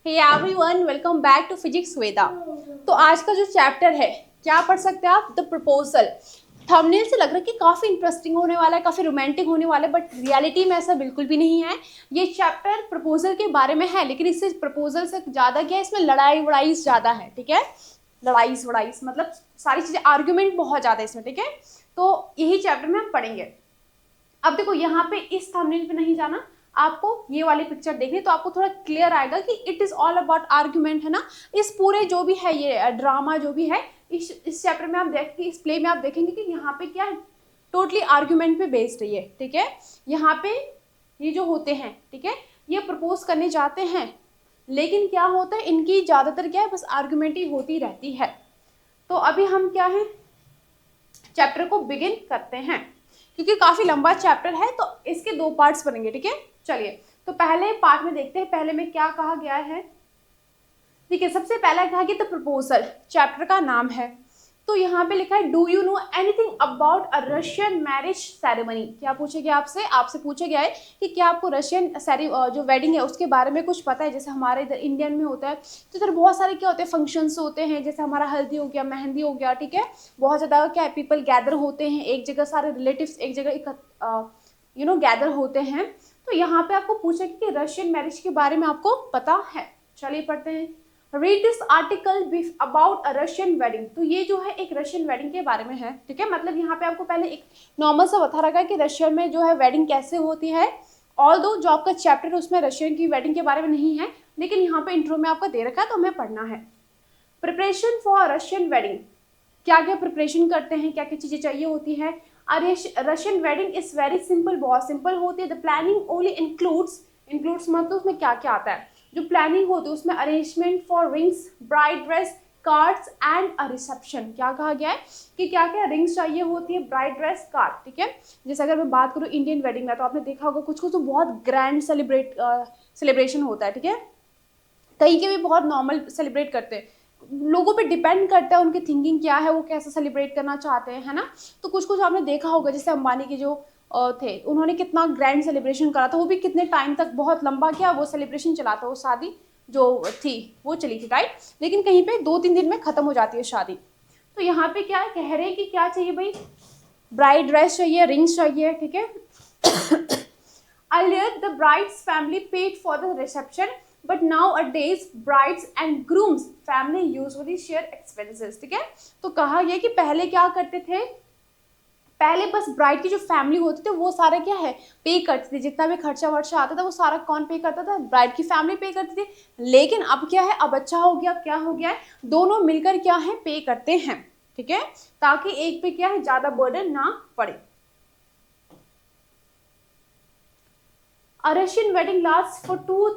Hey everyone, welcome back to physics Veda. तो आज का जो चैप्टर है, क्या पढ़ सकते हैं आप? The proposal. थंबनेल से लग रहा है कि काफ़ी इंटरेस्टिंग होने वाला है, काफ़ी रोमांटिक होने वाला है, बट रियलिटी में ऐसा बिल्कुल भी नहीं है। ये चैप्टर प्रपोजल के बारे में है, लेकिन इससे प्रपोजल से ज़्यादा क्या है, इसमें लड़ाई वड़ाई ज़्यादा है। ठीक है, लड़ाई वड़ाई मतलब सारी चीज़ें, आर्ग्यूमेंट बहुत ज़्यादा है इसमें। ठीक है, तो यही चैप्टर में हम पढ़ेंगे। अब देखो, यहाँ पे इस थंबनेल पे नहीं जाना, आपको ये वाली पिक्चर देखनी, तो आपको थोड़ा क्लियर आएगा कि it is all about argument, है ना। इस पूरे जो भी है ये ड्रामा जो भी है, इस चैप्टर में आप देखेंगे, इस प्ले में आप देखेंगे कि यहाँ पे क्या है, टोटली आर्ग्यूमेंट पे बेस्ड है ये। ठीक है, यहाँ पे ये जो होते हैं, ठीक है, ये प्रपोज करने जाते हैं, लेकिन क्या होता है, इनकी ज़्यादातर क्या है, बस आर्ग्यूमेंट ही होती रहती है। तो अभी हम क्या है, चैप्टर को बिगिन करते हैं, क्योंकि काफी लंबा चैप्टर है, तो इसके 2 पार्ट्स बनेंगे। ठीक है, चलिए तो पहले पार्ट में देखते हैं, पहले में क्या कहा गया है। ठीक है, सबसे पहला कहा गया द प्रपोजल, चैप्टर का नाम है। तो यहाँ पे लिखा है, do you know anything about a Russian marriage ceremony. क्या पूछे गया आपसे? आपसे पूछा गया है कि क्या आपको रशियन जो वेडिंग है उसके बारे में कुछ पता है। जैसे हमारे इधर इंडियन में होता है, तो इधर बहुत सारे क्या होते हैं, फंक्शंस होते हैं, जैसे हमारा हल्दी हो गया, मेहंदी हो गया। ठीक है, बहुत ज़्यादा क्या है, पीपल गैदर होते हैं एक जगह, सारे रिलेटिव्स एक जगह गैदर होते हैं। तो यहाँ पे आपको पूछा कि रशियन मैरिज के बारे में आपको पता है। चलिए पढ़ते हैं। Read this article about a Russian wedding. तो ये जो है एक रशियन वेडिंग के बारे में है। ठीक है, मतलब यहाँ पे आपको पहले एक नॉर्मल सा बता रखा है कि रशिया में जो है वेडिंग कैसे होती है। ऑल दो जो आपका चैप्टर है उसमें रशियन की वेडिंग के बारे में नहीं है, लेकिन यहाँ पे इंट्रो में आपका दे रखा है, तो हमें पढ़ना है। प्रिपरेशन फॉर रशियन वेडिंग, क्या क्या प्रिपरेशन करते हैं, क्या क्या चीजें चाहिए होती है। Russian wedding is very simple, बहुत सिंपल होती है। द प्लानिंग ओनली इंक्लूड्स मतलब उसमें क्या क्या आता है, जो प्लानिंग होती है उसमें arrangement for rings, bride dress, cards and a reception. क्या कहा गया है कि क्या क्या रिंग्स चाहिए होती है, ब्राइड ड्रेस, कार्ड। ठीक है, जैसे अगर मैं बात करूँ इंडियन वेडिंग में, तो आपने देखा होगा कुछ कुछ तो बहुत ग्रैंड सेलिब्रेशन होता है। ठीक है, कहीं के भी बहुत नॉर्मल सेलिब्रेट करते हैं, लोगों पे डिपेंड करता है उनकी थिंकिंग क्या है, वो कैसे सेलिब्रेट करना चाहते हैं, है ना। तो कुछ कुछ आपने देखा होगा, जैसे अंबानी के जो थे, उन्होंने कितना ग्रैंड सेलिब्रेशन करा था, वो भी कितने टाइम तक बहुत लंबा क्या वो सेलिब्रेशन चला था, वो शादी जो थी वो चली थी, राइट। लेकिन कहीं पे 2-3 दिन में खत्म हो जाती है शादी। तो यहाँ पे क्या कह रहे हैं कि क्या चाहिए भाई, ब्राइड ड्रेस चाहिए, रिंग्स चाहिए। ठीक है, earlier the bride's family paid for the reception, but nowadays brides and grooms family usually share expenses। ठीक है, तो कहा गया कि पहले क्या करते थे, पहले बस ब्राइड की जो फैमिली होती थी वो सारा क्या है पे करती थी, जितना भी खर्चा वर्चा आता था वो सारा कौन पे करता था, ब्राइड की फैमिली पे करती थी। लेकिन अब क्या है, अब अच्छा हो गया, क्या हो गया है, दोनों मिलकर क्या है पे करते हैं। ठीक है, ताकि एक पे क्या है ज्यादा बर्डन ना पड़े। A Russian wedding lasts for 2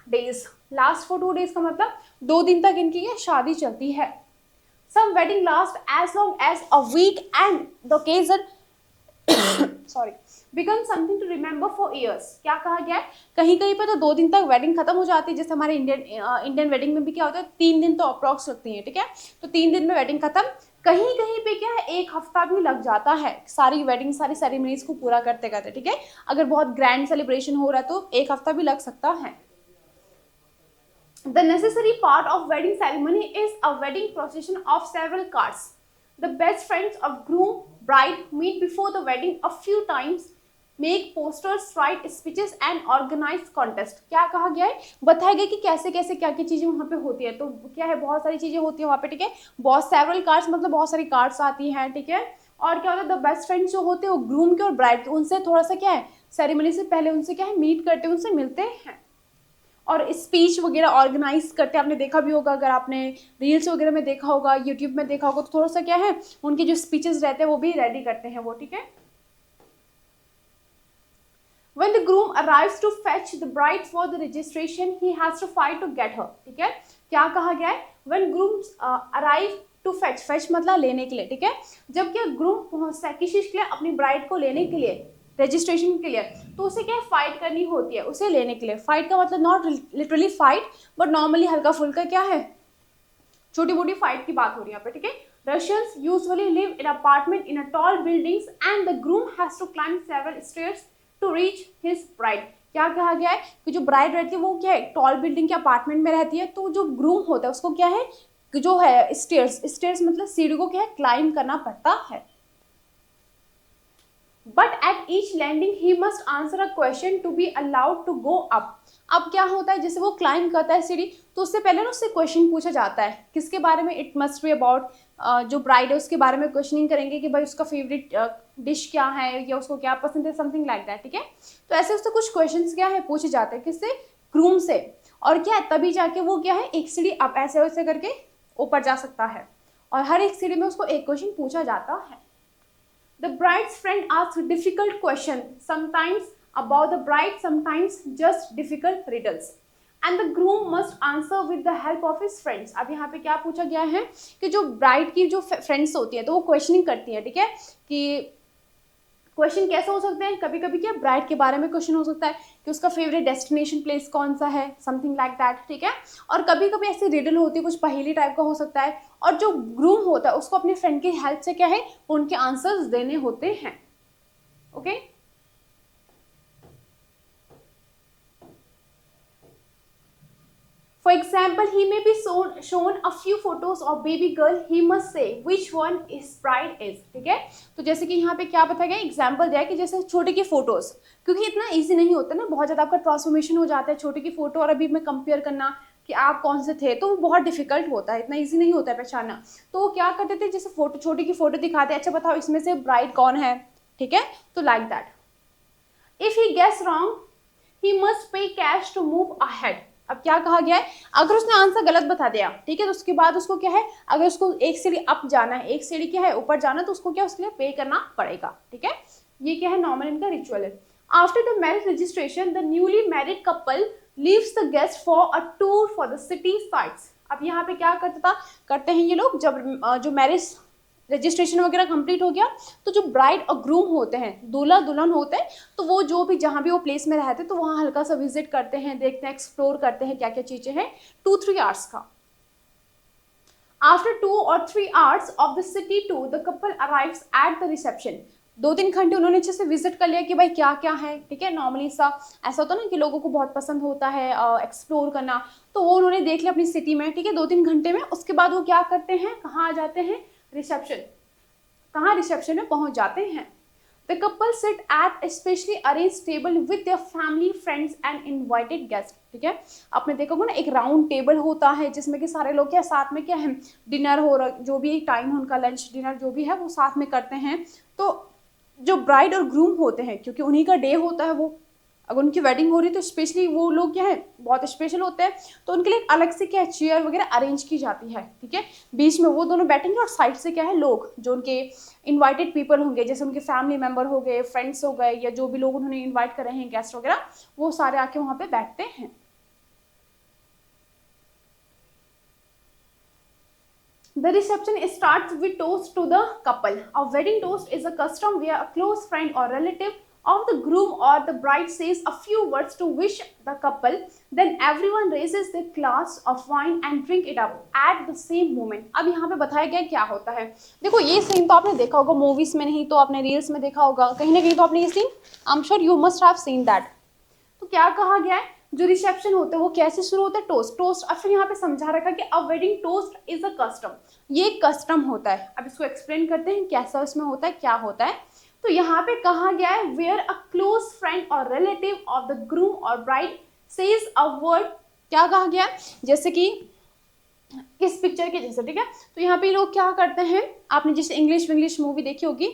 days। Last for 2 days का मतलब 2 दिन तक इनकी ये शादी चलती है। Some wedding last as long as a week and the occasion become something to remember for years। क्या कहा गया है, कहीं कहीं पे तो 2 दिन तक वेडिंग खत्म हो जाती है, जैसे हमारे इंडियन वेडिंग में भी क्या होता है, 3 दिन तो अप्रॉक्स लगती है। ठीक है, तो 3 दिन में वेडिंग खत्म, कहीं कहीं पे क्या है 1 हफ्ता भी लग जाता है सारी वेडिंग, सारी सेरेमनीज को पूरा करते करते। ठीक है, अगर बहुत ग्रैंड सेलिब्रेशन हो रहा है तो 1 हफ्ता भी लग सकता है। The necessary part of wedding ceremony is a wedding procession of several cards. The best friends of groom, bride meet before the wedding a few times, make posters, write speeches and organize contest। क्या कहा गया है, बताया गया कि कैसे कैसे क्या क्या चीजें वहाँ पे होती है। तो क्या है, बहुत सारी चीजें होती है वहाँ पे। ठीक है, बहुत सेवरल कार्ड्स मतलब बहुत सारी कार्ड्स आती हैं। ठीक है, और क्या होता है, द बेस्ट फ्रेंड्स जो होते हैं वो ग्रूम के और ब्राइड के, उनसे थोड़ा सा क्या है, सेरेमनी से पहले उनसे क्या है मीट करते हैं, उनसे मिलते हैं और स्पीच वगैरह ऑर्गेनाइज करते हैं। आपने देखा भी होगा, अगर आपने रील्स वगैरह में देखा होगा, यूट्यूब में देखा होगा, तो थोड़ा सा क्या है, उनके जो स्पीचेस रहते हैं वो भी रेडी करते हैं वो। ठीक है, When the groom arrives to fetch the bride for the registration, he has to fight to get her। ठीक है, क्या कहा गया है, When grooms arrive to fetch मतलब लेने के लिए। ठीक है, जब क्या ग्रूम पहुंचता है किसी के लिए अपनी ब्राइड को लेने के लिए, रजिस्ट्रेशन के लिए, तो उसे क्या फाइट करनी होती है उसे लेने के लिए। फाइट का मतलब not literally fight, but normally हल्का फुल्का क्या है, छोटी मोटी फाइट की बात हो रही है यहाँ पे। ठीक है, Russians usually live in apartment in a tall buildings and the groom has to climb several stairs to reach his bride। क्या कहा गया है कि जो ब्राइड रहती है वो क्या है, टॉल बिल्डिंग के अपार्टमेंट में रहती है, तो जो ग्रूम होता है उसको क्या है कि जो है स्टेयर्स मतलब सीढ़ी को क्या है क्लाइंब करना पड़ता है। But at each landing he must answer a question to be allowed to go up. अब क्या होता है, जैसे वो क्लाइंब करता है सीढ़ी तो उससे पहले ना उससे क्वेश्चन पूछा जाता है, किसके बारे में, इट मस्ट बी अबाउट जो ब्राइड है उसके बारे में क्वेश्चनिंग करेंगे कि भाई उसका फेवरेट डिश क्या है या उसको क्या पसंद है, समथिंग लाइक दैट, ठीक है। तो ऐसे उससे कुछ क्वेश्चंस क्या है पूछे जाते हैं, किससे, ग्रूम से। और क्या है तभी जाके वो क्या है एक सीढ़ी अप ऐसे वैसे करके ऊपर जा सकता है, और हर एक सीढ़ी में उसको एक क्वेश्चन पूछा जाता है। The bride's friend asks difficult questions, sometimes about the bride, sometimes just difficult riddles. And the groom must answer with the help of his friends. अब यहाँ पे क्या पूछा गया है कि जो ब्राइड की जो फ्रेंड्स होती है तो वो क्वेश्चनिंग करती है, ठीक है, कि क्वेश्चन कैसे हो सकते हैं, कभी कभी क्या ब्राइड के बारे में क्वेश्चन हो सकता है कि उसका फेवरेट डेस्टिनेशन प्लेस कौन सा है, समथिंग लाइक दैट, ठीक है। और कभी कभी ऐसी रिडल होती है, कुछ पहेली टाइप का हो सकता है, और जो ग्रूम होता है उसको अपने फ्रेंड की हेल्प से क्या है उनके आंसर्स देने होते हैं। Okay For example, he may be shown a few photos of baby girl. He must say which one his bride is. ठीक है, तो जैसे कि यहाँ पे क्या बताया गया, एग्जाम्पल दिया कि जैसे छोटे की फोटोज, क्योंकि इतना इजी नहीं होता ना, बहुत ज़्यादा आपका ट्रांसफॉर्मेशन हो जाता है छोटे की फोटो और अभी में कंपेयर करना कि आप कौन से थे, तो वो बहुत डिफिकल्ट होता है, इतना इजी नहीं होता है पहचानना। तो वो क्या करते थे, जैसे फोटो छोटी की फोटो दिखाते, अच्छा बताओ इसमें से ब्राइड कौन है, ठीक है, तो like that. If he guess wrong he must pay cash to move ahead. अब क्या कहा गया है, अगर उसने आंसर गलत बता दिया, ठीक है, तो उसके बाद उसको क्या है, अगर उसको एक सीढ़ी अप जाना है, एक सीढ़ी क्या है ऊपर जाना, तो उसको क्या उसके लिए पे करना पड़ेगा, ठीक है। ये क्या है नॉर्मल इनका रिचुअल है। After the marriage registration the newly married couple leaves the guest for a tour for the city sites. अब यहाँ पे क्या करते हैं ये लोग, जब जो मैरिज रजिस्ट्रेशन वगैरह कंप्लीट हो गया तो जो ब्राइड और ग्रूम होते हैं, दूल्हा दुल्हन होते हैं, तो वो जो भी जहाँ भी वो प्लेस में रहते हैं तो वहाँ हल्का सा विजिट करते हैं, देखते हैं, एक्सप्लोर करते हैं क्या क्या चीज़ें हैं 2-3 आवर्स का। After 2 or 3 hours of the city tour the couple arrives at the reception। 2-3 घंटे उन्होंने अच्छे से विजिट कर लिया कि भाई क्या क्या है, ठीक है। नॉर्मली सा ऐसा होता है ना कि लोगों को बहुत पसंद होता है एक्सप्लोर करना, तो वो उन्होंने देख लिया अपनी सिटी में, ठीक है, 2-3 घंटे में। उसके बाद वो क्या करते हैं, कहाँ आ जाते हैं, रिसेप्शन। कहाँ, रिसेप्शन में पहुंच जाते हैं। The couple sit at a specially arranged table with their family, friends and invited guests। ठीक है, आपने देखा होगा ना एक राउंड टेबल होता है जिसमें कि सारे लोग क्या साथ में क्या है डिनर हो रहा, जो भी टाइम है उनका लंच डिनर जो भी है वो साथ में करते हैं। तो जो ब्राइड और ग्रूम होते हैं क्योंकि उन्हीं का डे होता है, वो अगर उनकी वेडिंग हो रही है तो स्पेशली वो लोग क्या है बहुत स्पेशल होते हैं, तो उनके लिए अलग से क्या है चेयर वगैरह अरेंज की जाती है, ठीक है। बीच में वो दोनों बैठेंगे और साइड से क्या है लोग जो उनके इनवाइटेड पीपल होंगे, जैसे उनके फैमिली मेम्बर हो गए, फ्रेंड्स हो गए, या जो भी लोग उन्होंने इन्वाइट कर रहे हैं गेस्ट वगैरह, वो सारे आके वहाँ पे बैठते हैं। The reception starts with toast to the couple. A wedding toast is a custom where a close friend or relative of the groom or the bride says a few words to wish the couple. Then everyone raises their glass of wine and drink it up at the same moment. अब यहाँ पे बताया गया क्या होता है। देखो ये सीन तो आपने देखा होगा मूवीज में, नहीं तो आपने रील्स में देखा होगा, कहीं ना कहीं तो आपने ये scene I am sure you must have seen that. तो क्या कहा गया है, जो रिसेप्शन होते हैं वो कैसे शुरू होता है, टोस्ट टोस्ट। अब फिर यहाँ पे समझा रखा कि a wedding toast is a custom, ये कस्टम होता है। अब इसको एक्सप्लेन करते हैं कैसा इसमें होता है, क्या होता है। तो यहाँ पे कहा गया है वेयर अ क्लोज फ्रेंड और रिलेटिव ऑफ द ग्रूम और ब्राइड सेज अ वर्ड। क्या कहा गया, जैसे कि इस पिक्चर के जैसे, ठीक है। तो यहाँ पे लोग क्या करते हैं, आपने जैसे इंग्लिश मूवी देखी होगी,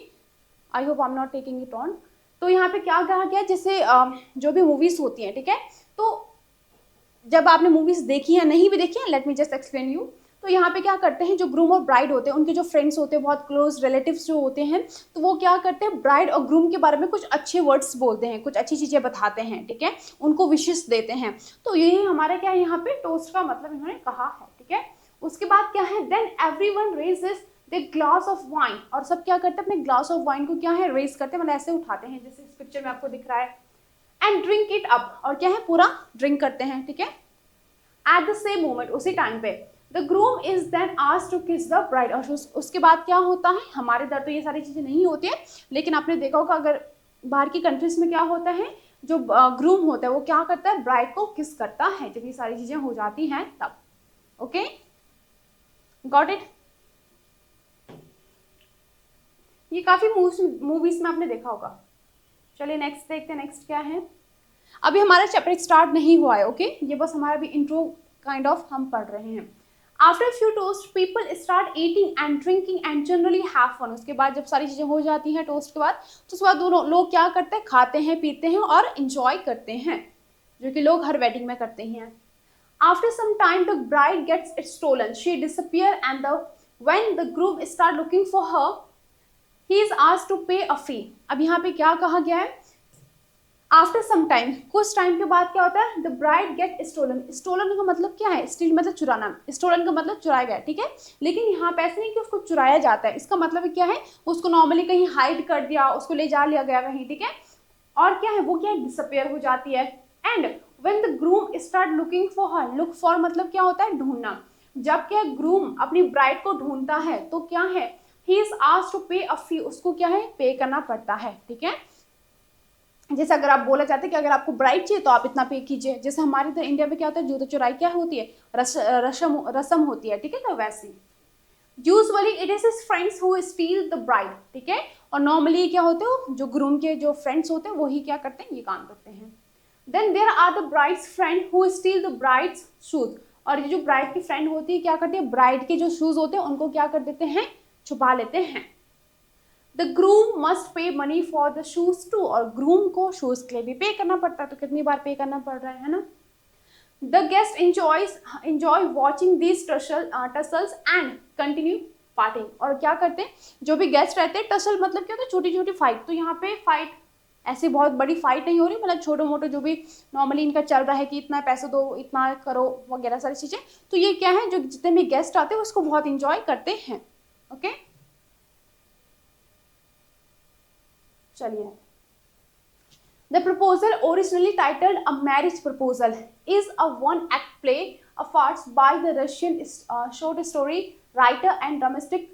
I hope I am not taking it on. तो यहाँ पे क्या कहा गया, जैसे जो भी मूवीज होती हैं, ठीक है, तो जब आपने मूवीज देखी है नहीं भी देखी है, let me just explain you. तो यहाँ पे क्या करते हैं, जो ग्रूम और ब्राइड होते हैं उनके जो फ्रेंड्स होते हैं, बहुत क्लोज रिलेटिव्स जो होते हैं, तो वो क्या करते हैं ब्राइड और ग्रूम के बारे में कुछ अच्छे वर्ड्स बोलते हैं, कुछ अच्छी चीज़ें बताते हैं, ठीक है, उनको विशेष देते हैं। तो यही हमारा क्या है यहाँ पे टोस्ट का मतलब इन्होंने कहा है, ठीक है। उसके बाद क्या है, then everyone raises the glass of wine, और सब क्या करते हैं अपने ग्लास ऑफ वाइन को क्या है रेज करते हैं, मतलब ऐसे उठाते हैं जैसे इस पिक्चर में आपको दिख रहा है, एंड ड्रिंक इट अप, और क्या है पूरा ड्रिंक करते हैं, ठीक है। एट द सेम मोमेंट, उसी टाइम पे the groom is then asked to kiss the bride, और उसके बाद क्या होता है, हमारे इधर तो ये सारी चीजें नहीं होती है, लेकिन आपने देखा होगा अगर बाहर की कंट्रीज में क्या होता है, जो ग्रूम होता है वो क्या करता है, ब्राइड को किस करता है जब ये सारी चीजें हो जाती हैं तब। Okay, got it. ये काफी मूवीज में आपने देखा होगा। चलिए नेक्स्ट देखते हैं, नेक्स्ट क्या है। अभी हमारा चैप्टर स्टार्ट नहीं हुआ है, ओके, ये बस हमारा भी इंट्रो काइंड ऑफ हम पढ़ रहे हैं। After few toast people start eating and drinking and generally have fun. उसके बाद जब सारी चीजें हो जाती हैं टोस्ट के बाद, तो उसके बाद दोनों लोग क्या करते हैं, खाते हैं पीते हैं और इंजॉय करते हैं, जो कि लोग हर वेडिंग में करते हैं। After some time the bride gets it stolen, she disappear and when the groom start looking for her he is asked to pay a फी। अब यहाँ पे क्या कहा गया है, आफ्टर सम टाइम, कुछ टाइम के बाद क्या होता है, the bride get stolen. Stolen का मतलब क्या है, स्टील मतलब चुराना, स्टोलन का मतलब चुराया गया, ठीक है। लेकिन यहाँ पे ऐसे नहीं कि उसको चुराया जाता है, इसका मतलब क्या है, उसको नॉर्मली कहीं हाइड कर दिया, उसको ले जा लिया गया कहीं, ठीक है। और क्या है, वो क्या है, डिसअपियर हो जाती है। And when the groom start looking for her, look for मतलब क्या होता है, ढूंढना। जब क्या ग्रूम अपनी ब्राइड को ढूंढता है तो क्या है, ही is asked to pay a फी, उसको क्या है, पे करना पड़ता है, ठीक है। जैसे अगर आप बोला चाहते हैं कि अगर आपको ब्राइड चाहिए तो आप इतना पे कीजिए, जैसे हमारे इधर इंडिया में क्या होता है, जूता चुराई क्या होती है, रस्म होती है, ठीक है, तो वैसे usually it is his friends who steal the bride, ठीक है। और नॉर्मली क्या होते हो, जो ग्रूम के जो फ्रेंड्स होते हैं वही क्या करते हैं, ये काम करते हैं। Then there are the bride's friend who steal the bride's shoes, और ये जो ब्राइड की फ्रेंड होती है क्या करती है, ब्राइड के जो शूज होते हैं उनको क्या कर देते हैं, छुपा लेते हैं। The groom must pay money for the shoes too, और ग्रूम को शूज के लिए भी पे करना पड़ता है, तो कितनी बार पे करना पड़ रहा है ना। The guest enjoy watching these tussles and continue fighting, और क्या करते हैं, जो भी गेस्ट रहते हैं, टसल मतलब क्या होता है, छोटी छोटी फाइट, तो यहाँ पे फाइट ऐसी बहुत बड़ी फाइट नहीं हो रही, मतलब छोटे मोटे जो भी नॉर्मली इनका चल रहा है कि इतना पैसे दो, इतना करो वगैरह सारी चीजें, तो ये क्या है, जो जितने भी गेस्ट आते हैं उसको बहुत इंजॉय करते हैं। ओके, चलिए। The proposal, originally titled A Marriage Proposal, is a one-act play of arts by the Russian short story writer and dramatic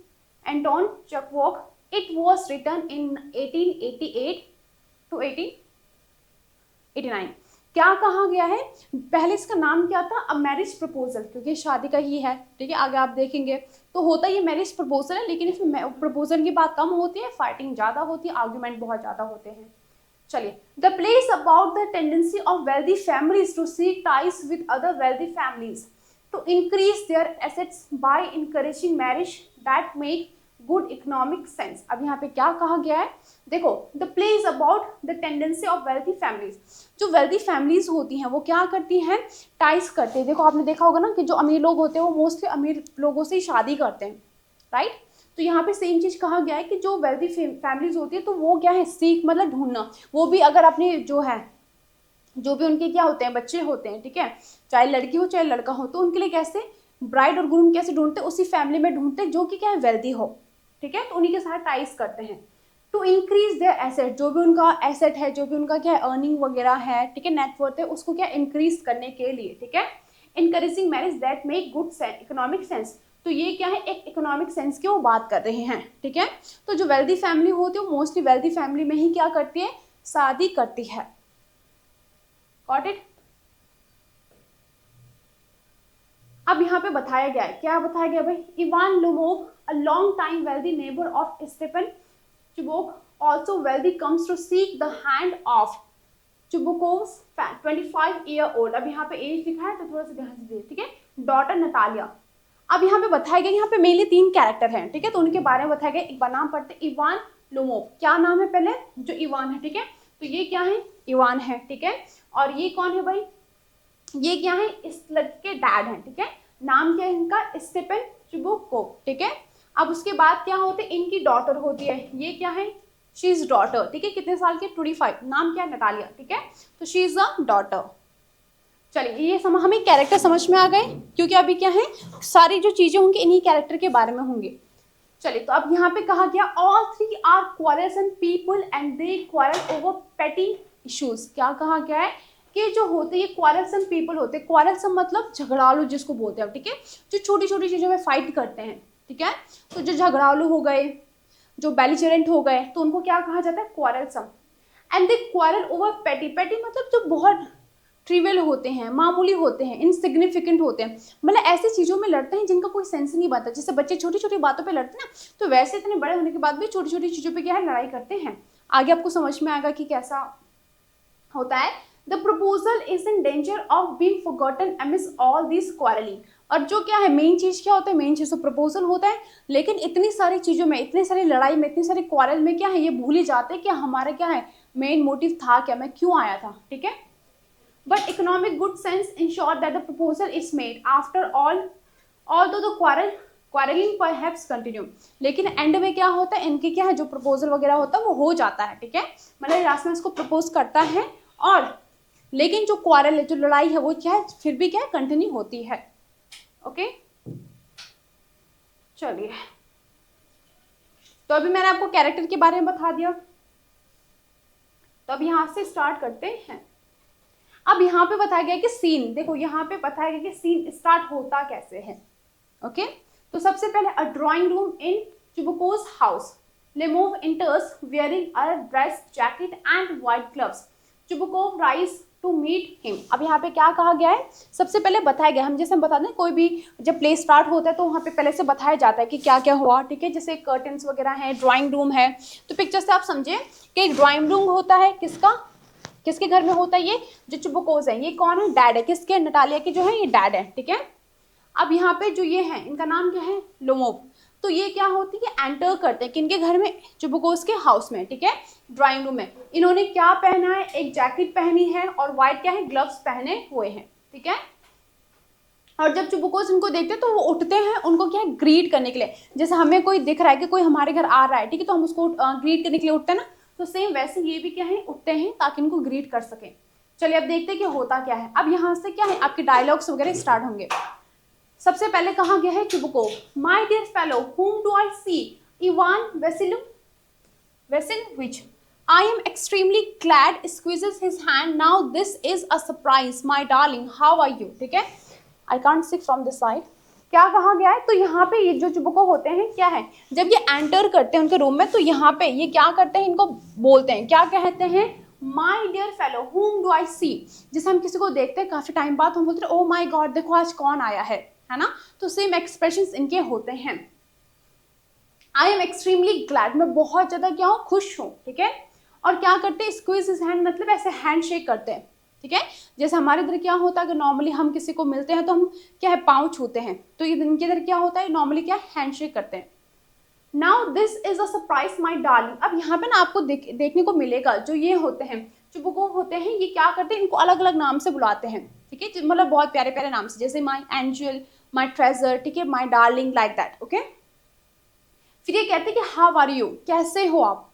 Anton Chekhov. It was written in 1888 to 1889. क्या कहा गया है, पहले इसका नाम क्या था, अ मैरिज प्रपोजल, क्योंकि शादी का ही है, ठीक है। आगे आप देखेंगे तो होता ये मैरिज प्रपोजल है, लेकिन इसमें प्रपोजल की बात कम होती है, फाइटिंग ज़्यादा होती है, आर्ग्यूमेंट बहुत ज़्यादा होते हैं। चलिए, the play is about the tendency of wealthy families to seek ties with other wealthy families to increase their assets by encouraging marriage that make good economic sense. अब यहाँ पे क्या कहा गया है, देखो, the play is about the tendency of wealthy families, जो wealthy families होती हैं वो क्या करती हैं, टाइज करते हैं। देखो आपने देखा होगा ना कि जो अमीर लोग होते हैं वो मोस्टली अमीर लोगों से ही शादी करते हैं, राइट। तो यहाँ पे सेम चीज कहा गया है कि जो वेल्दी फैमिलीज होती है तो वो क्या है, सीख मतलब ढूंढना, वो भी अगर अपने जो है, जो भी उनके क्या होते हैं, बच्चे होते हैं, ठीक है, चाहे लड़की हो चाहे लड़का हो, तो उनके लिए कैसे ब्राइड और ग्रूम कैसे ढूंढते हैं, उसी फैमिली में ढूंढते हैं जो कि क्या है, वेल्दी हो, ठीक है, तो उन्हीं के साथ टाइज करते हैं। टू इंक्रीज देयर एसेट, जो भी उनका एसेट है, जो भी उनका क्या है, अर्निंग वगैरह है, ठीक है, नेटवर्थ है, उसको क्या इंक्रीज करने के लिए, ठीक है। Encouraging marriage that make good economic sense, तो ये क्या है, एक इकोनॉमिक सेंस की वो बात कर रहे हैं, ठीक है। तो जो वेल्दी फैमिली होती है मोस्टली वेल्दी फैमिली में ही क्या करती है, शादी करती है। Got it. अब यहाँ पे बताया गया है, क्या बताया गया भाई, Ivan Lomov, a long time wealthy neighbour of Stepan Chubukov, also wealthy, comes to seek the hand of Chubukov's 25 year old. अब यहाँ पे एज लिखा है तो थोड़ा सा ध्यान से देखिए, ठीक है, डॉटर नतालिया। अब यहाँ पे बताया गया, यहाँ पे मेनली 3 कैरेक्टर हैं, ठीक है, तो उनके बारे में बताया गया। एक बार नाम पढ़ते, इवान लुमोव, क्या नाम है पहले, जो इवान है, ठीक है, तो ये क्या है, इवान है, ठीक है। और ये कौन है भाई, ये क्या है, इस लड़के के डैड हैं, ठीक है, नाम क्या है इनका, स्टेफन चुबुकोव, ठीक है। अब उसके बाद क्या होते हैं, इनकी डॉटर होती है, ये क्या है, शी इज डॉटर, ठीक है, कितने साल की, 25, नाम क्या है, नतालिया, ठीक है, तो शी इज अ डॉटर। चलिए, ये हमें कैरेक्टर समझ में आ गए, क्योंकि अभी क्या है, सारी जो चीजें होंगी इन्हीं कैरेक्टर के बारे में होंगी। चलिए, तो अब यहाँ पे कहा गया, all 3 are quarrelsome people and they quarrel over petty issues. क्या कहा गया है कि जो होते हैं क्वारल्सम पीपल होते हैं, क्वारल्सम मतलब झगड़ालू जिसको बोलते हैं, ठीक है, जो छोटी छोटी चीजों में फाइट करते हैं, ठीक है, तो जो झगड़ालू हो गए, जो बेलिजरेंट हो गए, तो उनको क्या कहा जाता है, क्वारल्सम। एंड दे क्वारल ओवर पेटी, पेटी मतलब जो बहुत ट्रिवियल होते हैं, मामूली होते हैं, इनसिग्निफिकेंट होते हैं, मतलब ऐसी चीज़ों में लड़ते हैं जिनका कोई सेंस नहीं बनता। जैसे बच्चे छोटी छोटी बातों पे लड़ते हैं ना, तो वैसे इतने बड़े होने के बाद भी छोटी छोटी चीज़ों पे क्या है, लड़ाई करते हैं। आगे आपको समझ में आएगा कि कैसा होता है। The proposal is in danger of being forgotten amidst all this quarrelling. और जो क्या है, मेन चीज़ क्या होता है, मेन चीज़ तो प्रपोजल होता है, लेकिन इतनी सारी चीज़ों में, इतनी सारी लड़ाई में, इतनी सारी क्वारल में क्या है, ये भूल ही जाते हैं कि हमारा क्या है, मेन मोटिव था क्या, मैं क्यों आया था, ठीक है। But economic good sense ensure that the proposal is made. After all, although the quarreling perhaps continue, लेकिन एंड में क्या होता है, इनके क्या है, जो प्रपोजल वगैरह होता है वो हो जाता है, ठीक है। मतलब लास्ट में इसको प्रपोज करता है, और लेकिन जो क्वारल है, जो लड़ाई है, वो क्या है, फिर भी क्या है, कंटिन्यू होती है। ओके, चलिए, तो अभी मैंने आपको कैरेक्टर के बारे में बता दिया, तो अब यहाँ से स्टार्ट करते हैं। अब यहाँ पे बताया गया कि सीन, देखो यहाँ पे बताया गया कि सीन स्टार्ट होता कैसे है। ओके, तो सबसे पहले a drawing room in Chubukov's house, Lomov enters wearing a dress jacket and white gloves, Chubukov rises to meet him. अब यहाँ पे क्या कहा गया है, सबसे पहले बताया गया, हम जैसे हम बता दें, कोई भी जब प्ले स्टार्ट होता है तो वहाँ पे पहले से बताया जाता है कि क्या क्या हुआ, ठीक है। जैसे कर्टन्स वगैरह हैं, ड्राइंग रूम है, तो पिक्चर से आप समझे कि एक ड्राइंग रूम होता है, किसके घर में होता है, ये जो चुबुकोस है, ये कौन है, डैड है, किसके, नटालिया के जो है ये डैड है, ठीक है। अब यहाँ पे जो ये है, इनका नाम क्या है, लोमोव। तो ये क्या होती है, एंटर करते हैं किनके घर में, चुबुकोस के हाउस में, ठीक है, ड्राइंग रूम में। इन्होंने क्या पहना है, एक जैकेट पहनी है और व्हाइट क्या है, ग्लव्स पहने हुए हैं, ठीक है। और जब चुबुकोस इनको देखते हैं तो वो उठते हैं, उनको क्या है, ग्रीट करने के लिए। जैसे हमें कोई दिख रहा है कि कोई हमारे घर आ रहा है, ठीक है, तो हम उसको ग्रीट करने के लिए उठते हैं ना, तो सेम वैसे ये भी क्या है, उठते हैं ताकि इनको ग्रीट कर सकें। चलिए अब देखते हैं कि होता क्या है। अब यहाँ से क्या है, आपके डायलॉग्स वगैरह स्टार्ट होंगे। सबसे पहले कहा गया है Chubukov, my dear fellow whom do I see, Ivan Vasilovich, I am extremely glad, squeezes his hand, now this is a surprise, my darling, how are you, ठीक है। I can't see from this side। क्या कहा गया है, तो यहाँ पे ये जो चुबुकोव होते हैं, क्या है, जब ये एंटर करते हैं उनके रूम में, तो यहाँ पे ये क्या करते हैं, इनको बोलते हैं, क्या कहते हैं, my dear fellow whom do I see। जैसे हम किसी को देखते हैं काफी टाइम बाद, हम बोलते हैं ओ माई गॉड, देखो आज कौन आया है ना। तो सेम एक्सप्रेशंस इनके होते हैं। आई एम एक्सट्रीमली ग्लैड, मैं बहुत ज्यादा क्या हूँ, खुश हूँ, ठीक है। और क्या करते हैं, स्क्वीज हिज हैंड, मतलब ऐसे हैंड शेक करते हैं, ठीक है। जैसे हमारे इधर क्या होता है कि नॉर्मली हम किसी को मिलते हैं तो हम क्या है, पाँव छूते हैं, तो इनके इधर क्या होता है, नॉर्मली क्या हैंड शेक करते हैं। Now this is a surprise my darling. अब यहाँ पे ना आपको देखने को मिलेगा, जो ये होते हैं चुबुकोव होते हैं, ये क्या करते हैं, इनको अलग अलग नाम से बुलाते हैं, ठीक है, मतलब बहुत प्यारे प्यारे नाम से, जैसे माई एंजल, माई ट्रेजर, ठीक है, my darling, like that, okay. फिर ये कहते हैं कि हाउ आर यू, कैसे हो आप।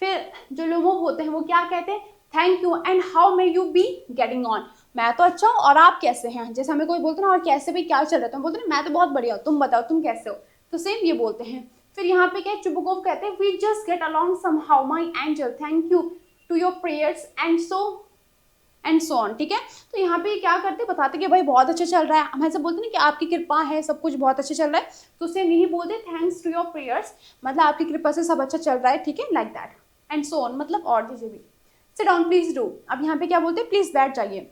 फिर जो लोग होते हैं वो क्या कहते हैं, thank you and how may you be getting on, मैं तो अच्छा हूँ और आप कैसे हैं। जैसे हमें कोई बोलते हैं ना, और कैसे भी क्या चल रहा है, तो हम बोलते हैं मैं तो बहुत बढ़िया हूँ, तुम बताओ तुम कैसे हो, तो सेम ये बोलते हैं। फिर यहाँ पे क्या, चुबुकोव कहते हैं we just get along somehow my angel, thank you to your prayers and so on, ठीक है। तो यहाँ पे क्या करते, बताते कि भाई बहुत अच्छा चल रहा है, हम ऐसे बोलते हैं कि आपकी कृपा है, सब कुछ बहुत अच्छा चल रहा है, तो सेम यही बोलते थैंक्स टू योर प्रेयर्स, मतलब आपकी कृपा से सब अच्छा चल रहा है, ठीक है, like that, and so on, मतलब और चीजें भी। सिट डाउन प्लीज डू, अब यहाँ पे क्या बोलते हैं, प्लीज बैठ जाइए।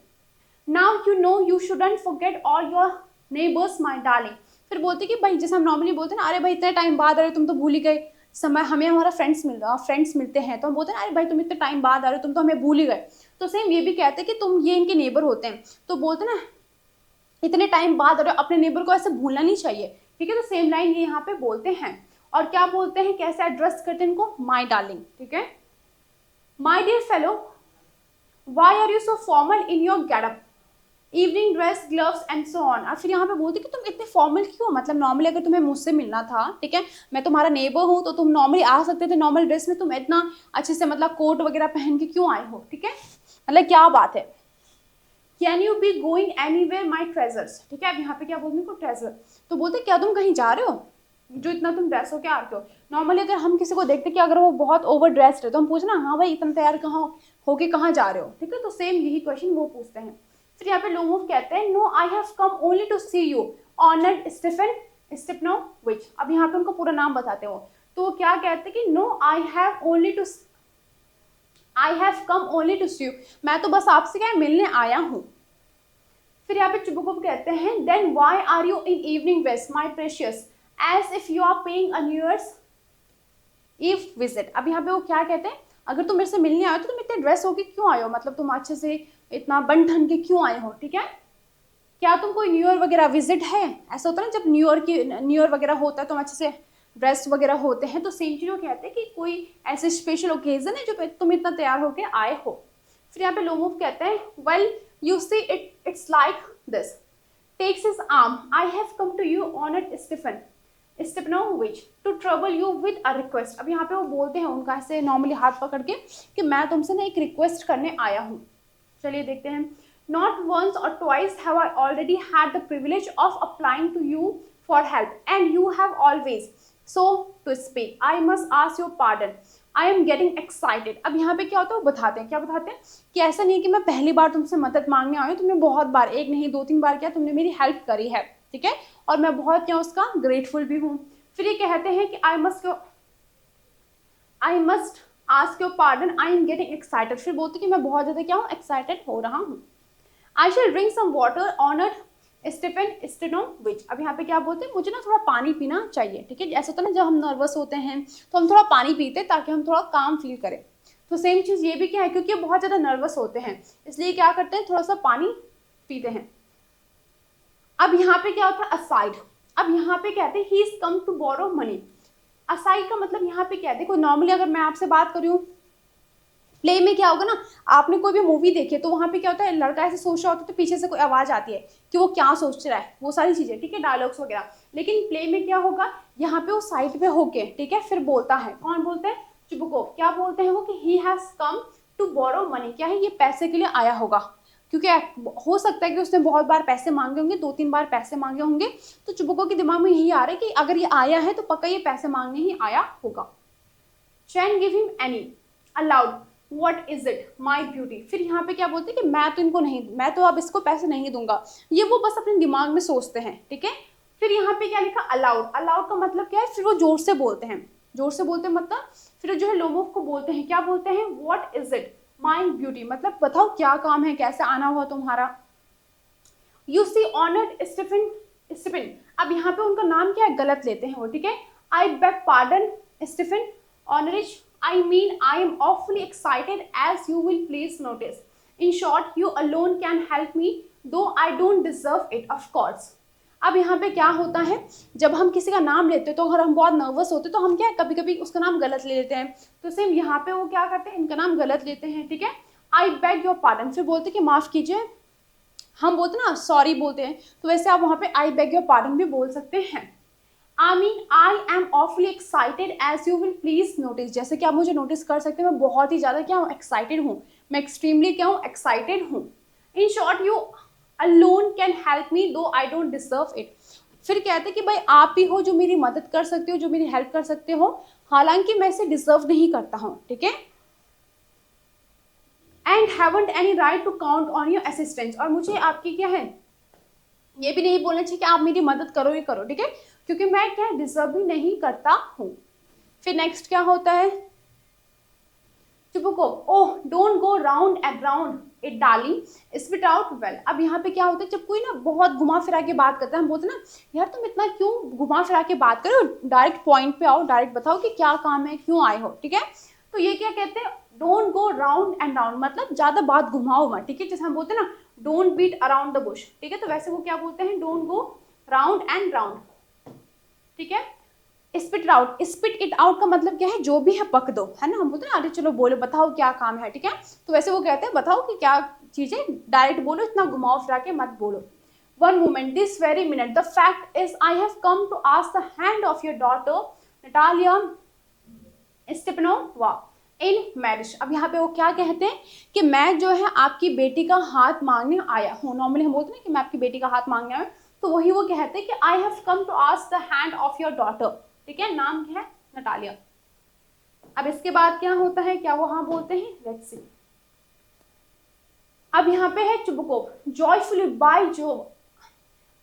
Now you know you shouldn't forget all your neighbours my darling. फिर बोलते कि भाई, जैसे हम नॉर्मली बोलते हैं ना, अरे भाई इतने टाइम बाद आ रहे, तुम तो भूल ही गए, समय हमें हमारा फ्रेंड्स मिलते हैं, तो हम बोलते हैं अरे भाई तुम इतने टाइम बाद आ रहे हो, तुम तो हमें भूल ही गए। तो सेम ये भी कहते हैं कि तुम, ये इनके नेबर होते हैं, तो बोलते ना इतने टाइम बाद आ रहे हो, अपने नेबर को ऐसे भूलना नहीं चाहिए, ठीक है। तो सेम लाइन ये यहाँ पे बोलते हैं, और क्या बोलते हैं, कैसे एड्रेस करते हैं इनको, माई डार्लिंग, ठीक है। My dear fellow why are you so formal in your getup, evening dress, gloves and so on. और फिर यहाँ पे बोलते कि तुम इतने फॉर्मल क्यों, मतलब नॉर्मली अगर तुम्हें मुझसे मिलना था, ठीक है, मैं तुम्हारा नेबर हूँ, तो तुम नॉर्मली आ सकते थे नॉर्मल ड्रेस में, तुम इतना अच्छे से मतलब कोट वगैरह पहन के क्यों आए हो, ठीक है, मतलब क्या बात है। Can you be going anywhere my treasures, ठीक है। अब यहाँ पे क्या बोलते हैं, ट्रेजर, तो बोलते क्या तुम कहीं जा रहे हो, जो इतना तुम ड्रेस हो क्या आते हो। नॉर्मली अगर हम किसी को देखते कि अगर वो बहुत ओवर ड्रेस्ड है, तो हम पूछना हाँ भाई इतना तैयार कहाँ होके कहाँ जा रहे हो, ठीक है, तो सेम यही क्वेश्चन वो पूछते हैं। फिर यहाँ पे लोमोव कहते हैं no I have come only to see you honoured Stephen Stepanovich. अब यहाँ पे उनको पूरा नाम बताते हो, तो वो क्या कहते हैं कि no I have come only to see you, मैं तो बस आपसे क्या मिलने आया हूँ। फिर यहाँ पे चुबुकुप कहते हैं then why are you in evening dress my precious as if you are paying a new year's eve visit. अब यहाँ पे वो क्या कहते हैं, अगर तुम मेरे से मिलने आए हो तो तुम इतने ड्रेस होके क्यों आए हो, मतलब तुम अच्छे से इतना बन ठन के क्यों आए हो, ठीक है। क्या तुम कोई न्यू ईयर वगैरह विजिट है, ऐसा होता है ना जब न्यू ईयर वगैरह होता है तो अच्छे से ड्रेस वगैरह होते हैं, तो सेम चीज वो कहते हैं कि कोई ऐसे स्पेशल ओकेजन है जो तुम इतना तैयार होके आए हो। फिर यहाँ पे लोमोव कहते हैं well you see it's like this takes his arm I have come to you honoured Stepanovich to trouble you with a request. अब यहाँ पे वो बोलते हैं उनका ऐसे नॉर्मली हाथ पकड़ के कि मैं तुमसे ना एक रिक्वेस्ट करने आया हूँ। चलिए देखते हैं। Not once or twice have I already had the privilege of applying to you for help, and you have always, so to speak, I must ask your pardon. I am getting excited. अब यहाँ पे क्या होता है वो बताते हैं, क्या बताते हैं कि ऐसा नहीं है कि मैं पहली बार तुमसे मदद मांगने आई हूँ, तुमने बहुत बार, एक नहीं 2-3 बार क्या तुमने मेरी हेल्प करी है, ठीक है, और मैं बहुत क्या उसका ग्रेटफुल भी हूँ। फिर ये कहते हैं कि I must ask your pardon. I am getting excited. फिर बोलते कि मैं बहुत ज़्यादा क्या हूँ, एक्साइटेड हो रहा हूँ। I shall drink some water honored Stepan Stepanovich. अब यहाँ पे क्या बोलते हैं, मुझे ना थोड़ा पानी पीना चाहिए, ठीक है। ऐसा होता है ना जब हम नर्वस होते हैं तो हम थोड़ा पानी पीते हैं ताकि हम थोड़ा काम फील करें। तो सेम चीज़ ये भी क्या है, क्योंकि बहुत ज़्यादा नर्वस होते हैं इसलिए क्या करते हैं, थोड़ा सा पानी पीते हैं। अब यहाँ पे क्या होता है, असाइड। अब यहाँ पे कहते हैं he is come to borrow money. Aside का मतलब यहाँ पे क्या है, देखो नॉर्मली अगर मैं आपसे बात करूँ प्ले में क्या होगा ना, आपने कोई भी मूवी देखी है तो वहाँ पे क्या होता है, लड़का ऐसे सोच रहा होता है तो पीछे से कोई आवाज़ आती है कि वो क्या सोच रहा है, वो सारी चीज़ें, ठीक है, डायलॉग्स वगैरह। लेकिन प्ले में क्या होगा, यहाँ पे वो साइड पे होके, ठीक है, फिर बोलता है, कौन बोलते हैं, चुबुको। क्या बोलते हैं वो कि he has come to borrow money, क्या है, ये पैसे के लिए आया होगा, क्योंकि हो सकता है कि उसने बहुत बार पैसे मांगे होंगे, 2-3 बार पैसे मांगे होंगे, तो चुबुको के दिमाग में यही आ रहा है कि अगर ये आया है तो पक्का ये पैसे मांगने ही आया होगा। Shan't give him any aloud What is it? My beauty. फिर यहाँ पे क्या बोलते हैं कि मैं तो अब इसको पैसे नहीं दूंगा, ये वो बस अपने दिमाग में सोचते हैं, ठीक है। फिर यहाँ पे क्या लिखा, अलाउड। अलाउड का मतलब क्या है, फिर वो जोर से बोलते हैं, जोर से बोलते हैं मतलब फिर जो है लोमोव को बोलते हैं, क्या बोलते हैं, What is it? My beauty, मतलब बताओ क्या काम है, कैसे आना हुआ तुम्हारा। You see honored Stephen. अब यहाँ पे उनका नाम क्या है, गलत लेते हैं वो, ठीक है। I beg pardon स्टीफन ऑनरिच, I mean I am awfully excited as you will please notice. In short, you alone can help me, though I don't deserve it, of course. अब यहाँ पे क्या होता है, जब हम किसी का नाम लेते हैं तो अगर हम बहुत नर्वस होते हैं तो हम क्या कभी कभी उसका नाम गलत ले लेते हैं, तो सेम यहाँ पे वो क्या करते हैं, इनका नाम गलत लेते हैं, ठीक है। I beg your pardon, फिर बोलते कि माफ़ कीजिए, हम बोलते ना सॉरी बोलते हैं, तो वैसे आप वहाँ पे I beg your pardon भी बोल सकते हैं। I mean, I am awfully excited as you will please notice. जैसे कि आप मुझे नोटिस कर सकते हैं, मैं बहुत ही ज़्यादा क्या हूँ, एक्साइटेड हूँ, मैं एक्सट्रीमली क्या हूँ, एक्साइटेड हूँ। In short, you alone can help me, though I don't deserve it. फिर कहते हैं कि भाई आप ही हो जो मेरी मदद कर सकते हो, जो मेरी हेल्प कर सकते हो, हालांकि मैं इसे डिजर्व नहीं करता हूँ, ठीक है। And haven't any right to count on your assistance. और मुझे आपकी क्या है, ये भी नहीं बोलना चाहिए कि आप मेरी मदद करो ही करो, ठीक है, क्योंकि मैं क्या डिजर्व भी नहीं करता हूँ। फिर नेक्स्ट क्या होता है, चुपको, oh don't go round and round it darling spit out well. अब यहाँ पे क्या होता है, जब कोई ना बहुत घुमा फिरा के बात करता है, हम बोलते हैं ना यार तुम इतना क्यों घुमा फिरा के बात करो, डायरेक्ट पॉइंट पे आओ, डायरेक्ट बताओ कि क्या काम है, क्यों आए हो, ठीक है। तो ये क्या कहते हैं, don't go round and round, मतलब ज्यादा बात घुमाओ मत, ठीक है, जैसे हम बोलते हैं ना don't beat around the bush, ठीक है, तो वैसे वो क्या बोलते हैं, don't go round and round, ठीक है। Spit it out, spit it out का मतलब क्या है, जो भी है बक दो, है ना, हम बोलते हैं अरे चलो बोलो, बताओ क्या काम है, ठीक है, तो वैसे वो कहते हैं बताओ कि क्या चीजें, डायरेक्ट बोलो, इतना घुमाओ फिरा के मत बोलो। One moment, this very minute, the fact is I have come to ask the hand of your daughter Natalia Stepanovna in marriage. अब यहाँ पे वो क्या कहते हैं कि मैं जो है आपकी बेटी का हाथ मांगने आया हूँ, नॉर्मली हम बोलते हैं कि मैं आपकी बेटी का हाथ मांगने आया हूँ, तो वही वो कहते हैं कि I have come to ask the hand of your daughter, ठीक है, नाम क्या है, नटालिया। अब इसके बाद क्या होता है, क्या वो हाँ बोलते हैं, लेट्स सी। अब यहाँ पे है चुबुकोव, जॉयफुली बाय जो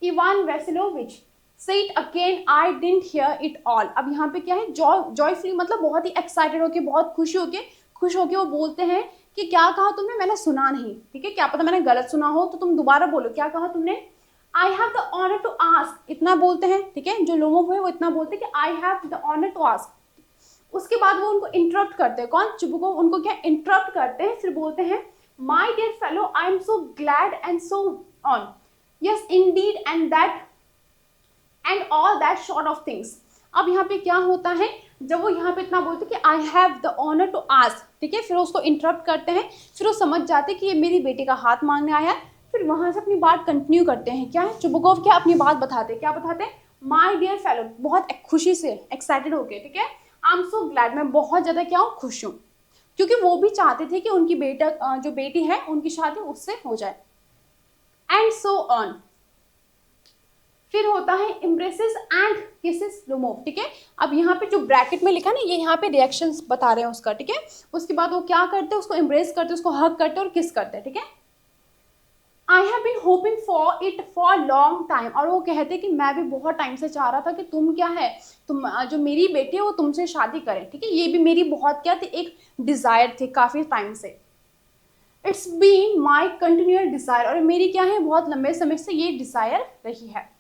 इवान वेसिलोविच से it again I didn't here it all. अब यहाँ पे क्या है, जॉयफुली मतलब बहुत ही एक्साइटेड होके, बहुत खुश होके वो बोलते हैं कि क्या कहा तुमने, मैंने सुना नहीं, ठीक है, क्या पता मैंने गलत सुना हो, तो तुम दोबारा बोलो क्या कहा तुमने। I have the honour to ask, इतना बोलते हैं, ठीक है, जो लोगों है वो इतना बोलते हैं कि I have the honour to ask. उसके बाद वो उनको इंटरप्ट करते हैं, कौन, चुबुको उनको क्या इंटरप्ट करते हैं, फिर बोलते हैं my dear fellow I am so glad and so on, yes indeed and that and all that sort of things. अब यहाँ पे क्या होता है, जब वो यहाँ पे इतना बोलते कि I have the honour to ask, ठीक है, फिर उसको इंटरप्ट करते हैं, फिर वो समझ जाते कि ये मेरी बेटी का हाथ मांगने आया है, फिर वहां से अपनी बात कंटिन्यू करते हैं। क्या है, चुबुकोव क्या अपनी बात बताते हैं, क्या बताते हैं, माई डियर फेलो, बहुत खुशी से एक्साइटेड होके, ठीक है, आई एम सो ग्लैड, मैं बहुत ज़्यादा क्या हूँ, खुश हूँ, क्योंकि वो भी चाहते थे कि उनकी जो बेटी है उनकी शादी उससे हो जाए, एंड सो ऑन। फिर होता है इम्प्रेसेस एंड किसेस लोमोव, ठीक है। अब यहाँ पे जो ब्रैकेट में लिखा है ना, ये यहाँ पे रिएक्शंस बता रहे हैं उसका, ठीक है। उसके बाद वो क्या करते हैं, उसको इम्प्रेस करते हैं, उसको हग करते हैं और किस करते हैं, ठीक है। I have been hoping for it for long time, और वो कहते हैं कि मैं भी बहुत टाइम से चाह रहा था कि तुम क्या है, तुम जो मेरी बेटी है वो तुमसे शादी करे, ठीक है, ये भी मेरी बहुत क्या थी, एक डिज़ायर थी काफ़ी टाइम से। It's been my continual desire, और मेरी क्या है, बहुत लंबे समय से ये डिज़ायर रही है।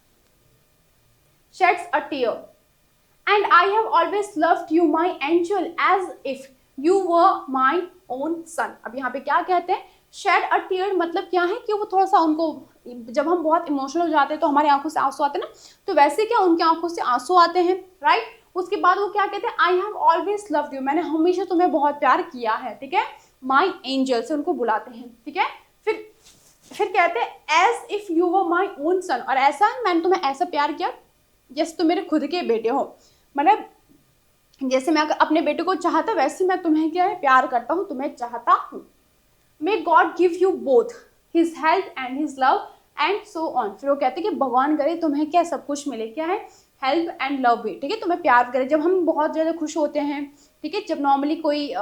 sheds a tear, and I have always loved you my angel as if you were my own son। अब यहाँ पे क्या कहते हैं, shed a tear मतलब क्या है कि वो थोड़ा सा उनको, जब हम बहुत इमोशनल हो जाते हैं तो हमारी आंखों से आंसू आते हैं ना, तो वैसे क्या उनकी आंखों से आंसू आते हैं, राइट। उसके बाद वो क्या कहते हैं, I have always loved you, मैंने हमेशा तुम्हें बहुत प्यार किया है, ठीक है, माई एंजल से उनको बुलाते हैं, ठीक है। फिर कहते हैं as if you were my own son, और ऐसा मैंने तुम्हें ऐसा प्यार किया जैसे तुम मेरे खुद के बेटे हो, मतलब जैसे मैं अपने बेटे को चाहता वैसे मैं तुम्हें क्या है, प्यार करता हूँ, तुम्हें चाहता हूँ। May God give you both his health and his love and so on. फिर वो कहते हैं कि भगवान करे तुम्हें क्या सब कुछ मिले, क्या है, हेल्प एंड लव भी, ठीक है, तुम्हें प्यार करे। जब हम बहुत ज़्यादा खुश होते हैं, ठीक है, जब नॉर्मली कोई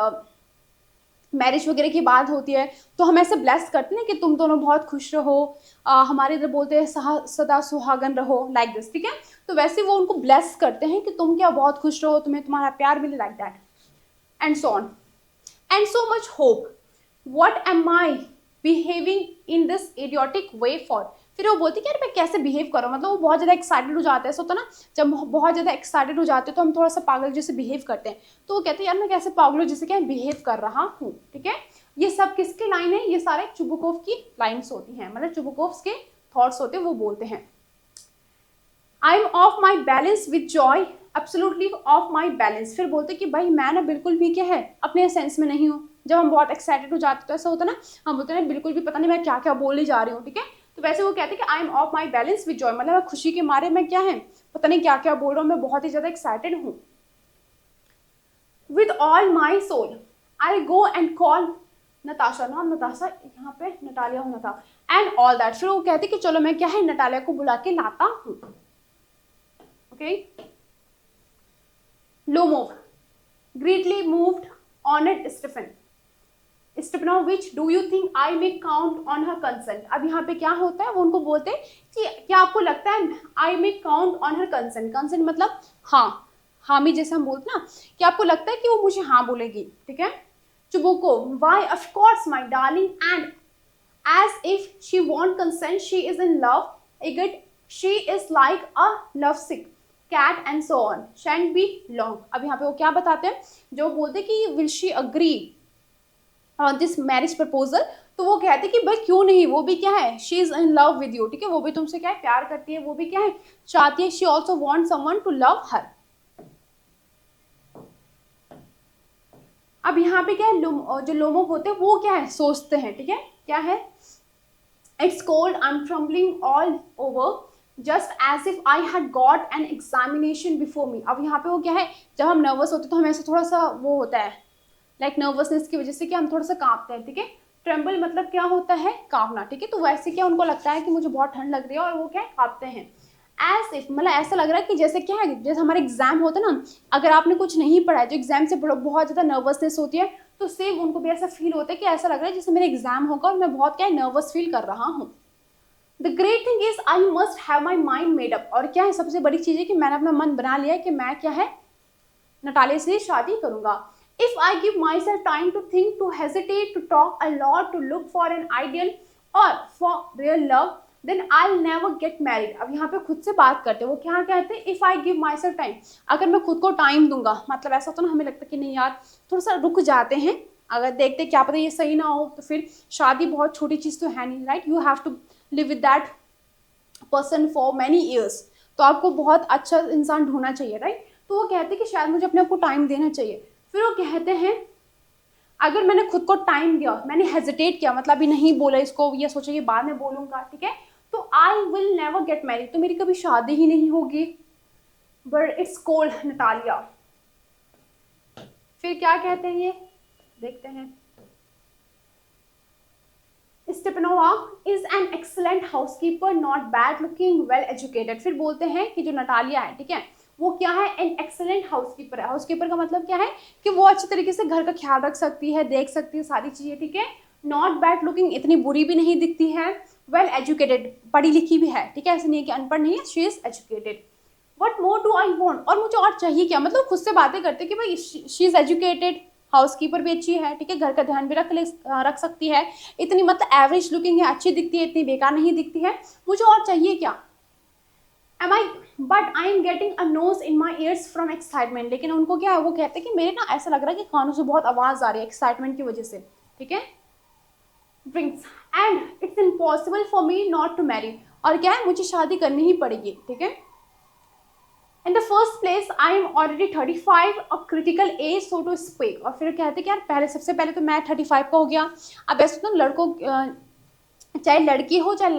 मैरिज वगैरह की बात होती है तो हम ऐसे ब्लेस करते हैं कि तुम दोनों बहुत खुश रहो, हमारे इधर बोलते हैं सदा सुहागन रहो, लाइक दिस, ठीक है। तो वैसे वो उनको ब्लेस करते हैं कि तुम क्या बहुत खुश रहो, तुम्हें तुम्हारा प्यार मिले, like that and so on and so much hope, what am I behaving in this idiotic way for. फिर वो बोलती है कि यार मैं कैसे बिहेव करूँ, मतलब वो बहुत ज़्यादा एक्साइटेड हो जाते हैं, ऐसा होता है ना, जब बहुत ज़्यादा एक्साइटेड हो जाते हैं तो हम थोड़ा सा पागल जैसे बिहेव करते हैं, तो वो कहते हैं यार मैं कैसे पागलों जैसे क्या बिहेव कर रहा हूँ, ठीक है। ये सब किसकी लाइन है, ये सारे चुबुकोव की लाइन्स होती हैं, मतलब चुबुकोव्स के थॉट्स होते हैं, वो बोलते हैं I M of my balance with Joy, absolutely of my balance. फिर बोलते कि भाई मैं ना बिल्कुल भी क्या है, अपने सेंस में नहीं हूँ। जब हम बहुत एक्साइटेड हो जाते तो ऐसा होता ना, हम बोलते हैं बिल्कुल भी पता नहीं मैं क्या क्या बोलने जा रही हूँ, ठीक है। तो वैसे वो कहते हैं कि I am of my balance with Joy, मतलब खुशी के मारे मैं क्या है, पता नहीं क्या क्या बोल रहा हूँ, मैं बहुत ही ज़्यादा एक्साइटेड हूँ। With all my soul I go and call Natasha, नाम नताशा यहाँ पे नटालिया होना था, एंड ऑल दैट। फिर वो कहते कि चलो मैं क्या है, नटालिया को बुला के लाता हूँ, okay. Lomov greatly moved honored Stepanovich, do you think I may count on her consent। अब यहाँ पे क्या होता है, वो उनको बोलते हैं कि क्या आपको लगता है I may count on her consent। consent मतलब हाँ, हामी जैसे हम बोलते ना, कि आपको लगता है कि वो मुझे हाँ बोलेगी, ठीक है। चुबुको why of course my darling, and as if she won't consent, she is in love, Igit, she is like a lovesick cat and so on, shan't be long। अब यहाँ पे वो क्या बताते हैं, जो बोलते कि will she agree on this marriage proposal, तो वो कहते कि भाई क्यों नहीं, वो भी क्या है, she is in love with you, ठीक है, वो भी तुमसे क्या है, प्यार करती है, वो भी क्या है, चाहती है, she also wants someone to love her। अब यहाँ पे क्या है, जो लोमोव होते हैं वो क्या है, सोचते हैं, ठीक है, क्या है, it's cold, I'm trembling all over, just as if I had got an examination before me. अब यहाँ पे वो क्या है, जब हम नर्वस होते हैं तो हमें ऐसा थोड़ा सा वो होता है, लाइक नर्वसनेस की वजह से क्या हम थोड़ा सा कांपते हैं, ठीक है। ट्रेम्बल मतलब क्या होता है, कांपना, ठीक है। तो वैसे क्या उनको लगता है कि मुझे बहुत ठंड लग रही है और वो क्या है, कांपते हैं। एज इफ मतलब ऐसा लग रहा है कि जैसे क्या है, जैसे हमारे एग्जाम होता है ना, अगर आपने कुछ नहीं पढ़ा है, जो एग्जाम से बहुत ज़्यादा नर्वसनेस होती है, तो सेम उनको भी ऐसा फील होता है कि ऐसा लग रहा है जैसे मेरा एग्जाम होगा और मैं बहुत क्या है, नर्वस फील कर रहा हूँ। The great thing is I must have my mind made up, और क्या है सबसे बड़ी चीज है कि मैंने अपना मन बना लिया है कि मैं क्या है नटालिया से शादी करूंगा. If I give myself time to think, to hesitate, to talk a lot, to look for an ideal or for real love, then I never get married. अब यहाँ पे खुद से बात करते हैं, वो क्या कहते हैं, if I give myself time, अगर मैं खुद को टाइम दूंगा, मतलब ऐसा होता ना हमें लगता है कि नहीं यार थोड़ा सा रुक जाते हैं, अगर देखते क्या पता ये सही ना हो, तो फिर शादी बहुत छोटी चीज़ तो है नहीं, right. You have to live with that person for many years, तो आपको बहुत अच्छा इंसान ढूंढना चाहिए, राइट. तो वो कहते हैं कि शायद मुझे अपने आप को टाइम देना चाहिए. फिर वो कहते हैं अगर मैंने खुद को टाइम दिया, मैंने हेजिटेट किया, मतलब अभी नहीं बोला इसको, ये सोचा कि बाद में बोलूंगा, ठीक है, तो I will never get married, तो मेरी कभी शादी ही नहीं होगी. But it's cold Natalia. फिर क्या कहते हैं ये देखते हैं. Stepanova is an excellent housekeeper, not bad looking, well educated. फिर बोलते हैं कि जो नटालिया है, ठीक है, वो क्या है, एन एक्सलेंट हाउसकीपर है. हाउसकीपर का मतलब क्या है कि वो अच्छे तरीके से घर का ख्याल रख सकती है, देख सकती है सारी चीजें, ठीक है. नॉट बैड लुकिंग, इतनी बुरी भी नहीं दिखती है. वेल एजुकेटेड, पढ़ी लिखी भी है, ठीक है, ऐसा नहीं है कि अनपढ़ नहीं है, she is educated. What more do I want, और मुझे और चाहिए क्या, मतलब खुद से बातें करते कि भाई शी इज एजुकेटेड, हाउसकीपर भी अच्छी है, ठीक है, घर का ध्यान भी रख सकती है, इतनी मतलब एवरेज लुकिंग है, अच्छी दिखती है, इतनी बेकार नहीं दिखती है, मुझे और चाहिए क्या. Am I but I am getting a noise in my ears from excitement, लेकिन उनको क्या है, वो कहते हैं कि मेरे ना ऐसा लग रहा है कि कानों से बहुत आवाज़ आ रही है एक्साइटमेंट की वजह से, ठीक है. Drinks and it's impossible for me not to marry, और क्या है मुझे शादी करनी ही पड़ेगी, ठीक है. In the first place I am already 35, a critical age so to speak. और फिर कहते कि यार पहले सबसे पहले तो मैं 35 का हो गया. अब ऐसे तो लड़कों चाहे लड़की हो चाहे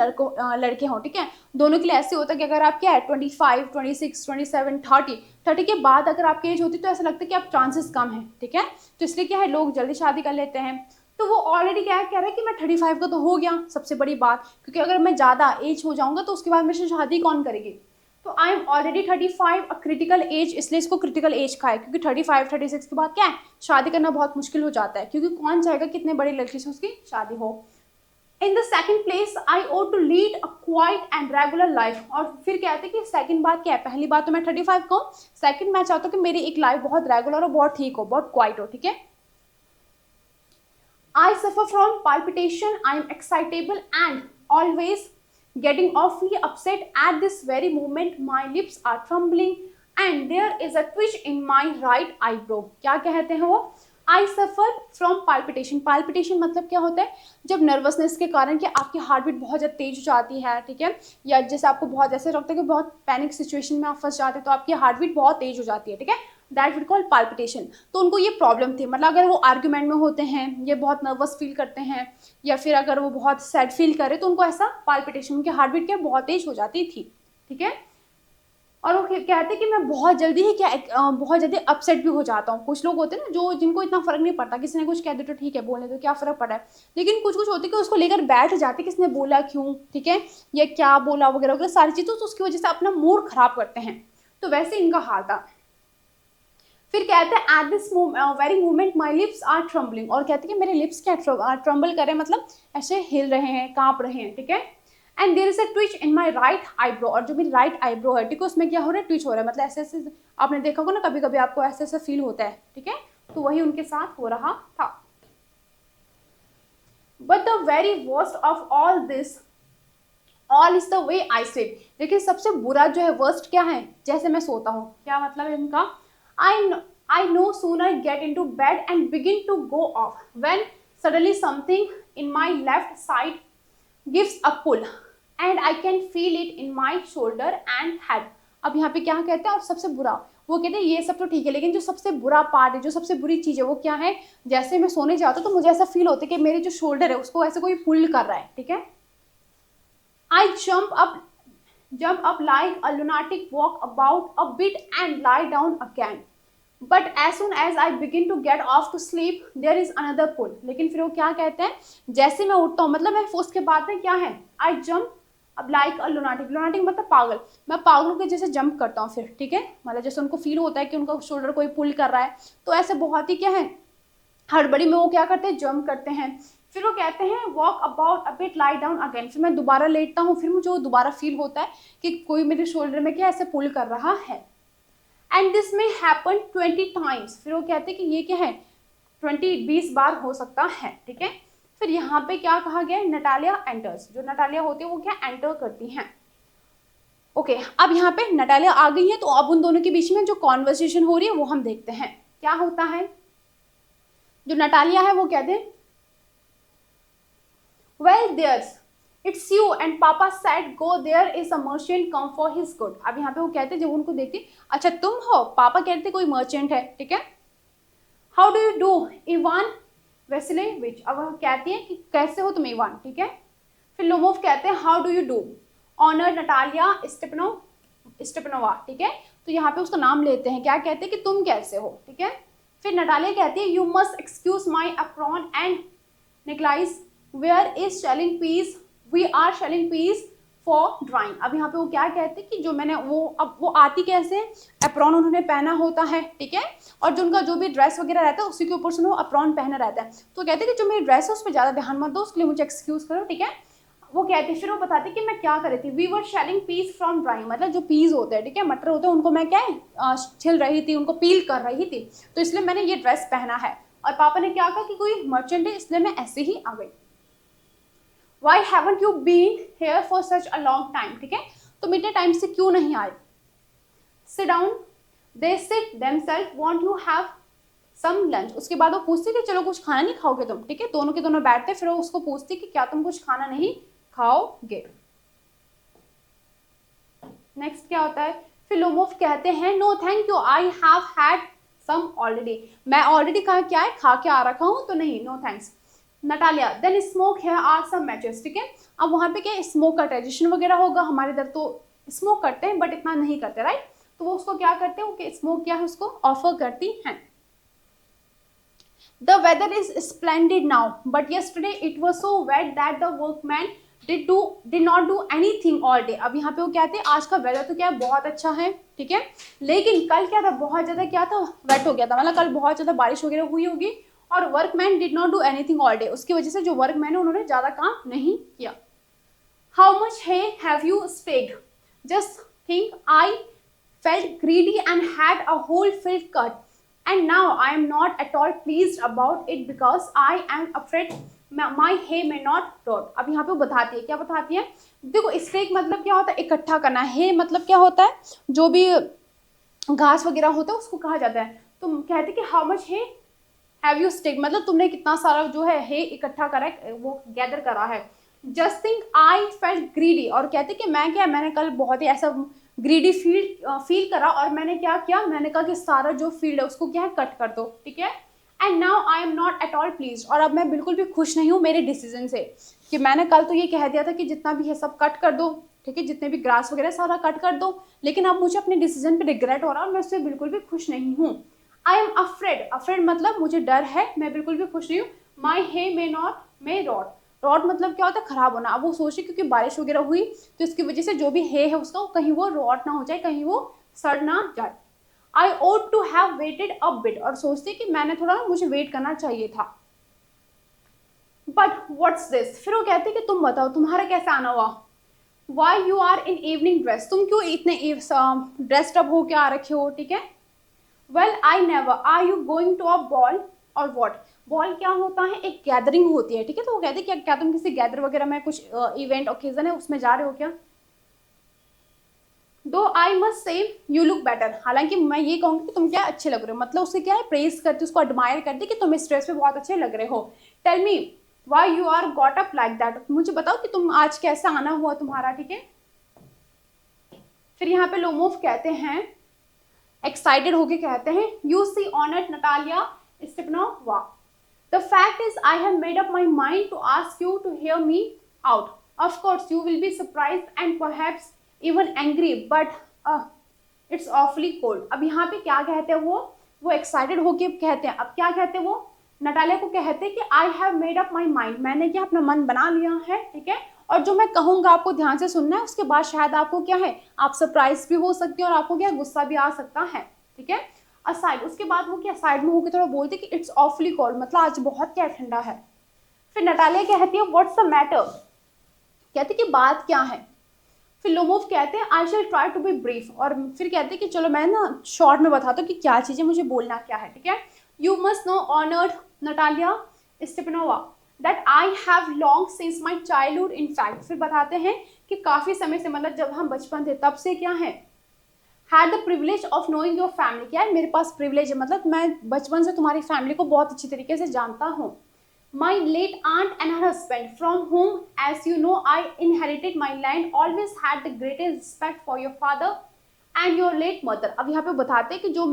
लड़के हो, ठीक है, दोनों के लिए ऐसे होता है कि अगर आप क्या है 25, 26, 27, 30 के बाद अगर आपकी एज होती तो ऐसा लगता है कि आप चांसेस कम है, ठीक है, तो इसलिए क्या है लोग जल्दी शादी कर लेते हैं. तो वो ऑलरेडी क्या है कह रहा है कि मैं 35 का तो हो गया, सबसे बड़ी बात, क्योंकि अगर मैं ज़्यादा एज हो जाऊंगा तो उसके बाद मेरे से शादी कौन करेगी. तो I am already 35, a critical age, इसलिए इसको क्रिटिकल एज का है, क्योंकि 35, 36 के बाद क्या है शादी करना बहुत मुश्किल हो जाता है, क्योंकि कौन चाहेगा कितने बड़े लड़के से उसकी शादी हो. In the second place I owe to lead a quiet and regular life. और फिर कहते हैं कि सेकंड बात क्या है, पहली बात तो मैं 35 का हूँ, सेकंड मैं चाहता हूँ कि मेरी एक लाइफ बहुत रेगुलर हो, बहुत ठीक हो, बहुत क्वाइट हो, ठीक है. I suffer from palpitation, I am excitable and always getting awfully upset at this very moment. My lips are trembling and there is a twitch in my right eyebrow. क्या कहते हैं वो, आई सफ़र फ्रॉम पाल्पिटेशन. पाल्पिटेशन मतलब क्या होता है, जब nervousness के कारण कि आपकी हार्ट बीट बहुत ज़्यादा तेज हो जाती है, ठीक है, या जैसे आपको बहुत ऐसे लगता है कि बहुत पैनिक सिचुएशन में आप फंस जाते हैं तो आपकी हार्ट बीट बहुत तेज हो जाती है, ठीक है, दैट विल कॉल पाल्पिटेशन. तो उनको ये प्रॉब्लम थी, मतलब अगर वो आर्ग्यूमेंट में होते हैं, ये बहुत नर्वस फील करते हैं, या फिर अगर वो बहुत सैड फील करे तो उनको ऐसा पाल्पिटेशन, उनकी हार्ट बीट क्या बहुत तेज हो जाती थी, ठीक है. और वो कहते हैं कि मैं बहुत जल्दी ही बहुत जल्दी अपसेट भी हो जाता हूँ. कुछ लोग होते हैं ना जो जिनको इतना फर्क नहीं पड़ता, किसी ने कुछ कह दे तो ठीक है बोलने तो क्या फ़र्क पड़ा है, लेकिन कुछ कुछ होते हैं कि उसको लेकर बैठ जाते किसने बोला क्यों, ठीक है, या क्या बोला वगैरह वगैरह सारी चीज़ें, तो उसकी वजह से अपना मूड खराब करते हैं. तो वैसे इनका हाल था. फिर कहते हैं at this very moment my lips are trembling, और कहते हैं कि मेरे लिप्स क्या ट्रम्बल करें, मतलब ऐसे हिल रहे हैं, काँप रहे हैं, ठीक है. And there is a twitch in my right eyebrow, और जो मेरी राइट आईब्रो है, ठीक है, उसमें क्या हो रहा है, ट्विच हो रहा है, मतलब ऐसे ऐसे आपने देखा होगा ना कभी कभी आपको ऐसे ऐसे फील होता है, ठीक है, तो वही उनके साथ हो रहा था. But the very worst of all this all is the way I sleep. लेकिन सबसे बुरा जो है, वर्स्ट क्या है, जैसे मैं सोता हूँ. क्या मतलब है इनका, I no sooner get into bed and begin to go off when suddenly something in my left side gives a pull and I can feel it in my shoulder and head. अब यहाँ पे क्या कहते हैं, और सबसे बुरा, वो कहते हैं ये सब तो ठीक है, लेकिन जो सबसे बुरा पार्ट है, जो सबसे बुरी चीज़ है वो क्या है, जैसे मैं सोने जाता हूँ तो मुझे ऐसा फील होता है कि मेरे जो शोल्डर है उसको ऐसे कोई पुल कर रहा है, ठीक है. I jump up like a lunatic, walk about a bit and lie down again. But as soon as I begin to get off to sleep, there is another pull. लेकिन फिर वो क्या कहते हैं, जैसे मैं उठता हूँ, मतलब मैं उसके बाद में क्या है, I jump up like a lunatic. lunatic मतलब पागल, मैं पागलों के जैसे जंप करता हूँ फिर, ठीक है, मतलब जैसे उनको फील होता है कि उनका शोल्डर कोई पुल कर रहा है, तो ऐसे बहुत ही क्या है हड़बड़ी में वो क्या करते हैं, जंप करते हैं. फिर वो कहते हैं walk about a bit, lie down again, फिर मैं दोबारा लेटता हूँ, फिर मुझे वो दोबारा फील होता है कि कोई मेरे शोल्डर में क्या ऐसे पुल कर रहा है। एंड दिस में हैपन 20 टाइम्स, फिर वो कहते हैं कि ये क्या है 20 बार हो सकता है, ठीक है। फिर यहाँ पे क्या कहा गया है, नटालिया एंटर्स, जो नटालिया होती है वो क्या एंटर करती हैं। ओके अब यहाँ पे नटालिया आ गई है, तो अब उन दोनों के बीच में जो कॉन्वर्सेशन हो रही है वो हम देखते हैं क्या होता है। जो नटालिया है वो कहते हैं well there's it's you and papa said go there is a merchant come for his good. अब यहाँ पे वो कहते हैं जब उनको देखते अच्छा तुम हो, पापा कहते कोई मर्चेंट है, ठीक है। How do you do Ivan Vassilevitch, अब वो कहती है कि कैसे हो तुम इवान, ठीक है। फिर लोमोव कहते हैं how do you do honour Natalia Stepanova, ठीक है। तो यहाँ पे उसका नाम लेते हैं, क्या कहते हैं कि तुम कैसे हो, ठीक है। फिर नटालिया कहती है you must excuse my apron and negligee where is shelling peas, we are shelling peas for drying. अब यहाँ पे वो क्या कहते हैं कि जो मैंने वो अब वो आती कैसे, अप्रॉन उन्होंने पहना होता है, ठीक है, और जो उनका जो भी ड्रेस वगैरह रहता है उसी के ऊपर से वो अप्रॉन पहना रहता है। तो कहते हैं कि जो मेरी ड्रेस है उस पर ज़्यादा ध्यान मत दो, उसके लिए मुझे एक्सक्यूज करो, ठीक है। वो कहते फिर वो बताते कि मैं क्या कर रही थी, we were shelling peas from drying, मतलब जो पीस होते हैं, ठीक है, मटर होते हैं, उनको मैं क्या है छिल रही थी, उनको पील कर रही थी, तो इसलिए मैंने ये ड्रेस पहना है। और पापा ने क्या कहा कि कोई मर्चेंट है इसलिए मैं ऐसे ही आ गई। Why haven't you been here for such a long time, ठीक है, तुम इतने टाइम से क्यों नहीं आए। Sit down, they sit themselves, want you have some lunch। उसके बाद वो पूछती कि चलो कुछ खाना नहीं खाओगे तुम, ठीक है, दोनों के दोनों बैठते, फिर वो उसको पूछती कि क्या तुम कुछ खाना नहीं खाओगे। नेक्स्ट क्या होता है, फिर लोमोव कहते हैं no thank you I have had some already, मैं ऑलरेडी कहा क्या है खा के आ रखा हूँ, तो नहीं no thanks. Natalia then smoke here are some matches, ठीक है। अब वहाँ पे क्या स्मोक का ट्रेडिशन वगैरह होगा, हमारे इधर तो स्मोक करते हैं बट इतना नहीं करते, राइट। तो वो उसको क्या करते हैं, वो स्मोक क्या है उसको ऑफर करती हैं। The weather is splendid now but yesterday it was so wet that the workman did not do anything all day। अब यहाँ पे वो कहते हैं आज का वेदर तो क्या है बहुत अच्छा है, ठीक है, लेकिन कल क्या था बहुत ज़्यादा क्या था वेट हो गया था, मतलब कल बहुत ज़्यादा बारिश वगैरह हुई होगी, और workman did not do anything all day, उसकी वजह से जो वर्कमैन है उन्होंने ज़्यादा काम नहीं किया। How much hay have you stacked, just think I felt greedy and had a whole field cut and now I am not at all pleased about it because I am afraid my hay may not rot. अब यहाँ पे वो बताती है, क्या बताती है, देखो स्टेक मतलब क्या होता है इकट्ठा करना, हे मतलब क्या होता है जो भी घास वगैरह होता है उसको कहा जाता है। तो कहते कि how much hay have you stake मतलब तुमने कितना सारा जो है इकट्ठा करा है, वो गैदर करा है। Just think I felt greedy, और कहते कि मैं क्या मैंने कल बहुत ही ऐसा ग्रीडी फील करा, और मैंने क्या किया, मैंने कहा कि सारा जो फील्ड है उसको क्या है कट कर दो, ठीक है। And now I am not at all please, और अब मैं बिल्कुल भी खुश नहीं हूँ मेरे डिसीजन से, कि मैंने कल तो ये कह दिया था कि जितना भी है सब कट कर दो, ठीक है, जितने भी ग्रास वगैरह सारा कट कर दो, लेकिन अब मुझे अपने डिसीजन पे रिग्रेट हो रहा है और मैं उससे बिल्कुल भी खुश नहीं हूँ। आई एम अफ्रेड, अफ्रेड मतलब मुझे डर है, मैं बिल्कुल भी खुश नहीं हूँ। My hay may not may rot, rot मतलब क्या होता है खराब होना। अब वो सोचे क्योंकि बारिश वगैरह हुई तो इसकी वजह से जो भी है उसका कहीं वो रॉट ना हो जाए, कहीं वो सड़ ना जाए। I ought to have waited a bit, और सोचती कि मैंने थोड़ा मुझे वेट करना चाहिए था। बट व्हाट्स दिस, फिर वो कहते कि तुम बताओ तुम्हारा कैसे आना हुआ। Why you are in evening dress, तुम क्यों इतने ड्रेस्ड अप होके आ रखे हो, ठीक है। Well I never, are you going to a ball और वॉट, बॉल क्या होता है एक गैदरिंग होती है, ठीक है। तो वो कहते हैं क्या तुम किसी गैदर वगैरह में कुछ इवेंट ओकेजन है उसमें जा रहे हो क्या। दो I must say you look better, हालांकि मैं ये कहूँगी कि तुम क्या अच्छे लग रहे हो, मतलब उससे क्या है प्रेज करती, उसको एडमायर करती कि तुम इस ड्रेस पे बहुत अच्छे लग रहे हो। Tell me why you are got up like that, मुझे बताओ कि तुम आज कैसा आना हुआ तुम्हारा, ठीक है। फिर यहाँ पे लोमोव कहते हैं एक्साइटेड होके कहते हैं you see honoured Natalia Stepanova, the fact is I have made up my mind to ask you to hear me out, of course you will be surprised and perhaps even angry but it's awfully cold. अब यहाँ पे क्या कहते हैं वो excited होके कहते हैं, अब क्या कहते हैं वो नटालिया को कहते हैं कि I have made up my mind, मैंने क्या अपना मन बना लिया है, ठीक है, और जो मैं कहूँगा आपको ध्यान से सुनना है, उसके बाद शायद आपको क्या है आप सरप्राइज भी हो सकती है और आपको क्या गुस्सा भी आ सकता है, ठीक है। असाइड, उसके बाद वो क्या साइड में होकर थोड़ा बोलते कि इट्स ऑफली कोल्ड, मतलब आज बहुत क्या ठंडा है। फिर नटालिया कहती है व्हाट्स द मैटर, कहती कि बात क्या है। फिर लोमोव कहते हैं आई शैल ट्राई टू बी ब्रीफ, और फिर कहते हैं कि चलो मैं ना शॉर्ट में बताता हूँ कि क्या चीज़ें मुझे बोलना क्या है, ठीक है। You must know honoured Natalia Stepanova that I have long since my childhood in fact, फिर बताते हैं कि काफ़ी समय से, मतलब जब हम बचपन थे तब से क्या है, had the privilege of knowing your family, क्या है मेरे पास प्रिविलेज है, मतलब मैं बचपन से तुम्हारी फैमिली को बहुत अच्छी तरीके से जानता हूँ। My late aunt and her husband, from whom, as you know, I inherited my land, always had the greatest respect for your father and your late mother. अब यहाँ पे बताते हैं कि जो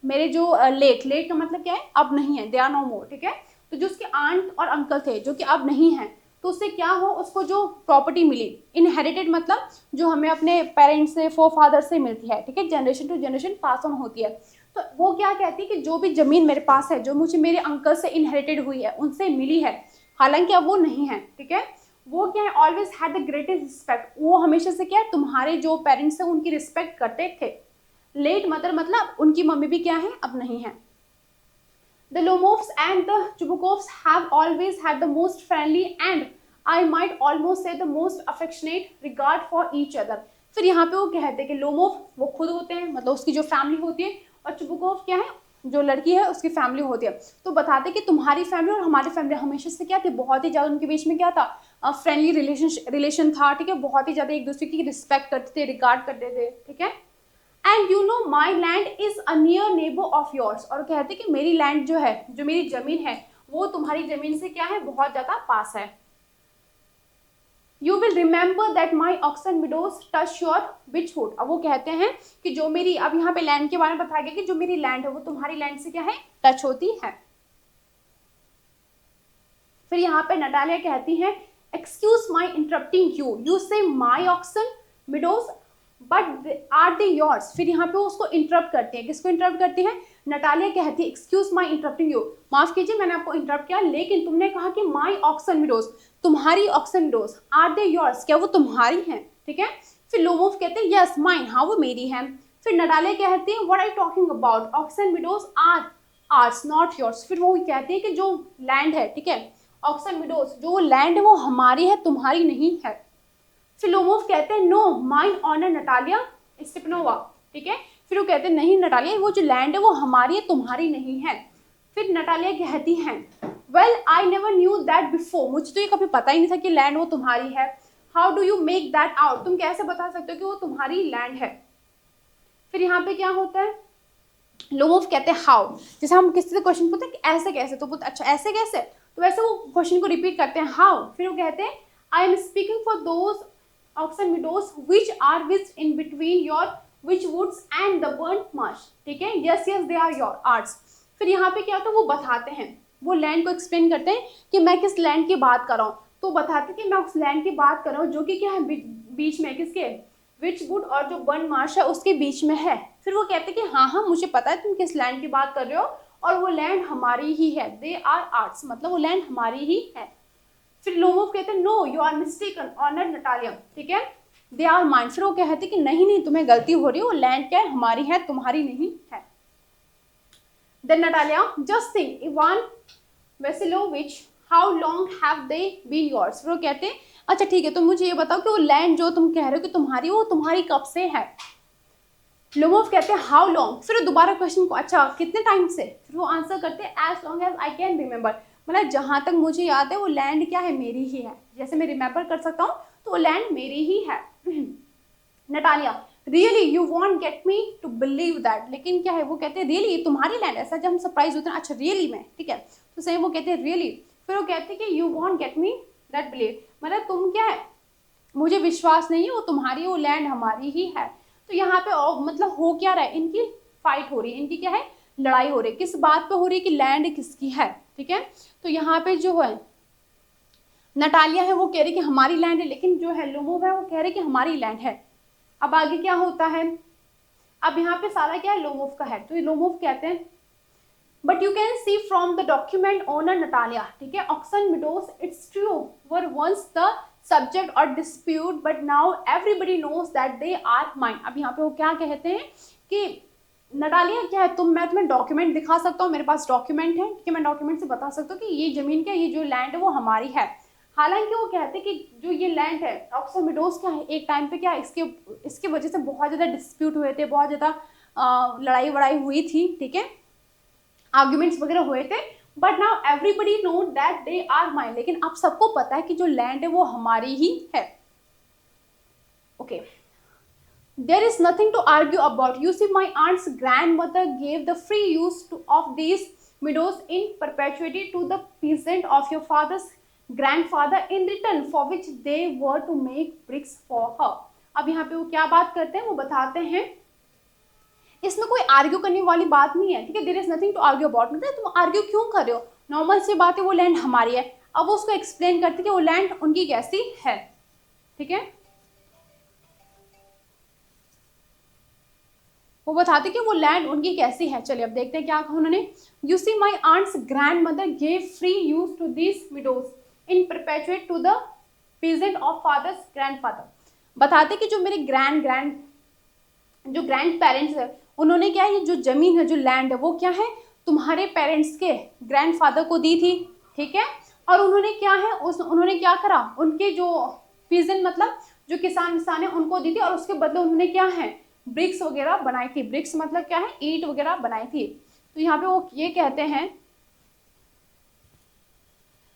मेरे जो लेट का मतलब क्या है, अब नहीं है, दे आर नो मोर, ठीक है। तो जो उसके आंट और अंकल थे जो कि अब नहीं हैं, तो उससे क्या हो, उसको जो प्रॉपर्टी मिली, इनहेरिटेड मतलब जो हमें अपने पेरेंट्स से, फोर फादर से मिलती है, ठीक है, generation to generation pass on होती है। तो वो क्या कहती है कि जो भी ज़मीन मेरे पास है, जो मुझे मेरे अंकल से इनहेरिटेड हुई है, उनसे मिली है, हालांकि अब वो नहीं है, ठीक है, वो क्या है, always had the greatest respect, वो हमेशा से क्या है, तुम्हारे जो पेरेंट्स हैं उनकी रिस्पेक्ट करते थे। लेट मदर मतलब उनकी मम्मी भी क्या है, अब नहीं है। The Lomovs and the Chubukovs have always had the most friendly and I might almost say the most affectionate regard for each other. फिर यहाँ पे वो कहते हैं कि लोमोव वो खुद होते हैं, मतलब उसकी जो फैमिली होती है, और चुबुकोव क्या है, जो लड़की है उसकी फैमिली होती है। तो बताते हैं कि तुम्हारी फैमिली और हमारी फैमिली हमेशा से क्या थी, बहुत ही ज़्यादा उनके बीच में क्या था, फ्रेंडली रिलेशन था, ठीक है, बहुत ही ज़्यादा एक दूसरे की रिस्पेक्ट करते थे, रिगार्ड करते थे, ठीक है। And you know my land is a near neighbour of yours, और कहते कि मेरी लैंड जो है, जो मेरी जमीन है, वो तुम्हारी जमीन से क्या है, बहुत ज्यादा पास है। You will remember that my oxen meadows touch your birchwood, अब वो कहते हैं कि जो मेरी, अब यहाँ पे लैंड के बारे में बताया गया कि जो मेरी लैंड है वो तुम्हारी लैंड से क्या है, टच होती है। फिर यहाँ पे नटालिया कहती है excuse my interrupting you, you say my oxen meadows but are they yours, फिर यहाँ पे वो उसको इंटरप्ट करते हैं, किसको इंटरप्ट करती है, नटालिया कहती है एक्सक्यूज माई इंटरप्टिंग यू, माफ कीजिए मैंने आपको इंटरप्ट किया, लेकिन तुमने कहा कि माई ऑक्सन मिडोज, तुम्हारी oxen meadows, are they yours, क्या वो तुम्हारी हैं, ठीक है। फिर लोमोव कहते हैं यस माइन, हाँ वो मेरी है। फिर नटालिया कहती है what are you talking about, oxen meadows are ours not yours, फिर वो कहती है कि जो लैंड है, ठीक है, ऑक्सन मिडोज जो लैंड है वो हमारी है, तुम्हारी नहीं है। फिर लोमोव कहते हैं no mine honour Natalia Stepanova, ठीक है, फिर वो कहते हैं नहीं नटालिया, वो जो लैंड है वो हमारी है, तुम्हारी नहीं है। फिर नटालिया कहती हैं well I never knew that before, मुझे तो ये कभी पता ही नहीं था कि लैंड वो तुम्हारी है। How do you make that out, तुम कैसे बता सकते हो कि वो तुम्हारी लैंड है। फिर यहाँ पे क्या होता है, लोमोव कहते हैं हाउ, जैसे हम किसी से क्वेश्चन पूछते हैं कि ऐसे कैसे, तो बोलते अच्छा ऐसे कैसे, तो वैसे वो क्वेश्चन को रिपीट करते हैं हाउ। फिर वो कहते हैं I am speaking for those oxen meadows which are which in between your which woods and the burnt marsh, ठीक है, yes yes they are your ours. फिर यहाँ पे क्या होता है, वो बताते हैं, वो लैंड को एक्सप्लेन करते हैं कि मैं किस लैंड की बात कर रहा हूँ, तो बताते हैं कि मैं उस लैंड की बात कर रहा हूँ जो कि क्या है, बीच में किसके, विच वुड और जो बर्न मार्श है उसके बीच में है। फिर वो कहते हैं कि हाँ हाँ मुझे पता है तुम किस लैंड की बात कर रहे हो, और वो लैंड हमारी ही है, दे आर आर्ट्स, मतलब वो लैंड हमारी ही है। फिर लोमोव कहते हैं no you are mistaken honour Natalia, ठीक है, दे आर माइन, फिर वो कहते कि नहीं नहीं तुम्हें गलती हो रही है, वो लैंड क्या है, हमारी है, तुम्हारी नहीं है। Then Natalia just think Ivan Vassilevitch how long have they been yours, फिर वो कहते हैं अच्छा ठीक है, तो मुझे ये बताओ कि वो लैंड जो तुम कह रहे हो कि तुम्हारी, वो तुम्हारी कब से है। लोमोव कहते हैं हाउ लॉन्ग, फिर दोबारा क्वेश्चन को अच्छा कितने टाइम से, फिर वो आंसर करते हैं as long as I can remember, मतलब जहाँ तक मुझे याद है वो लैंड क्या है, मेरी ही है, जैसे मैं रिमेंबर कर सकता हूँ तो वो लैंड मेरी ही है। Natalia really you won't get me to believe that, लेकिन क्या है, वो कहते हैं रियली तुम्हारी लैंड, ऐसा जब हम सरप्राइज होते हैं, अच्छा रियली में, ठीक है, तो सही वो कहते हैं रियली। फिर वो कहते हैं कि you won't get me that believe, मतलब तुम क्या है, मुझे विश्वास नहीं है, वो तुम्हारी, वो लैंड हमारी ही है। तो यहाँ पे मतलब हो क्या रहा है, इनकी फाइट हो रही है, इनकी क्या है, लड़ाई हो रही है, किस बात पे हो रही है कि लैंड किसकी है, ठीक है। तो यहाँ पे जो है नटालिया है वो कह रही कि हमारी लैंड है, लेकिन जो है लोमोव है वो कह रहे कि हमारी लैंड है। अब आगे क्या होता है, अब यहाँ पे सारा क्या है, लोमोव का है, तो ये लोमोव कहते हैं but you can see from the document honoured Natalia, ठीक है, oxen meadows it's true were once the subject of dispute but now everybody knows that they are mine. अब यहाँ पे वो क्या कहते हैं कि नटालिया क्या है, मैं तुम्हें डॉक्यूमेंट दिखा सकता हूँ, मेरे पास डॉक्यूमेंट है कि मैं डॉक्यूमेंट से बता सकता हूँ कि ये जमीन क्या, ये जो लैंड है वो हमारी है। हालांकि वो कहते हैं कि जो ये लैंड है ऑक्सफोर्ड मीडोज क्या है, एक टाइम पे क्या इसके वजह से बहुत ज़्यादा डिस्प्यूट हुए थे, बहुत ज़्यादा लड़ाई वड़ाई हुई थी, ठीक है, आर्ग्यूमेंट्स वगैरह हुए थे। But now everybody know that they are mine, लेकिन अब सबको पता है कि जो लैंड है वो हमारी ही है। Okay, there is nothing to argue about. You see, my aunt's grandmother gave the free use of these meadows in perpetuity to the peasant of your father's grandfather in return for which they were to make bricks for her. अब यहाँ पे वो क्या बात करते हैं वो बताते हैं, इसमें कोई आर्ग्यू करने वाली बात नहीं है, ठीक है, there is nothing to argue about, मतलब तुम आर्ग्यू क्यों कर रहे हो, नॉर्मल सी बात है, वो लैंड हमारी है। अब वो उसको एक्सप्लेन करते हैं कि वो लैंड उनकी कैसी है, ठीक है, वो बताते कि वो लैंड उनकी कैसी है। चलिए अब देखते हैं क्या कहा उन्होंने। You see my aunt's grandmother gave free use to this widows in perpetuate to the peasant of father's grandfather. बताते कि जो मेरे जो ग्रैंड पेरेंट्स है उन्होंने क्या है, ये जो जमीन है, जो लैंड है, वो क्या है, तुम्हारे पेरेंट्स के ग्रैंडफादर को दी थी, ठीक है, और उन्होंने क्या है, उन्होंने क्या करा, उनके जो पीजेंट मतलब जो किसान है उनको दी थी, और उसके बदले उन्होंने क्या है, ब्रिक्स वगैरह बनाई थी। ब्रिक्स मतलब क्या है, ईंट वगैरह बनाई थी। तो यहाँ पे वो ये कहते हैं,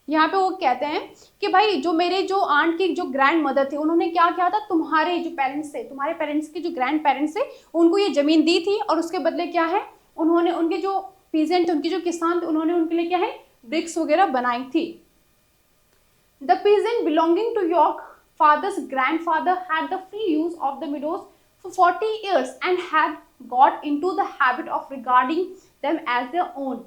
यहाँ पे वो कहते हैं कि भाई जो मेरे जो आंट की जो ग्रैंड मदर थी उन्होंने क्या किया था, तुम्हारे जो पेरेंट्स थे, तुम्हारे पेरेंट्स के जो ग्रैंड पेरेंट्स थे उनको ये जमीन दी थी, और उसके बदले क्या है, उन्होंने उनके जो पीजेंट, उनके जो किसान थे, उन्होंने उनके लिए क्या है, ब्रिक्स वगैरह बनाई थी। The peasant belonging to your father's grandfather had the free use of the meadows for 40 years and had got into the habit of regarding them as their own.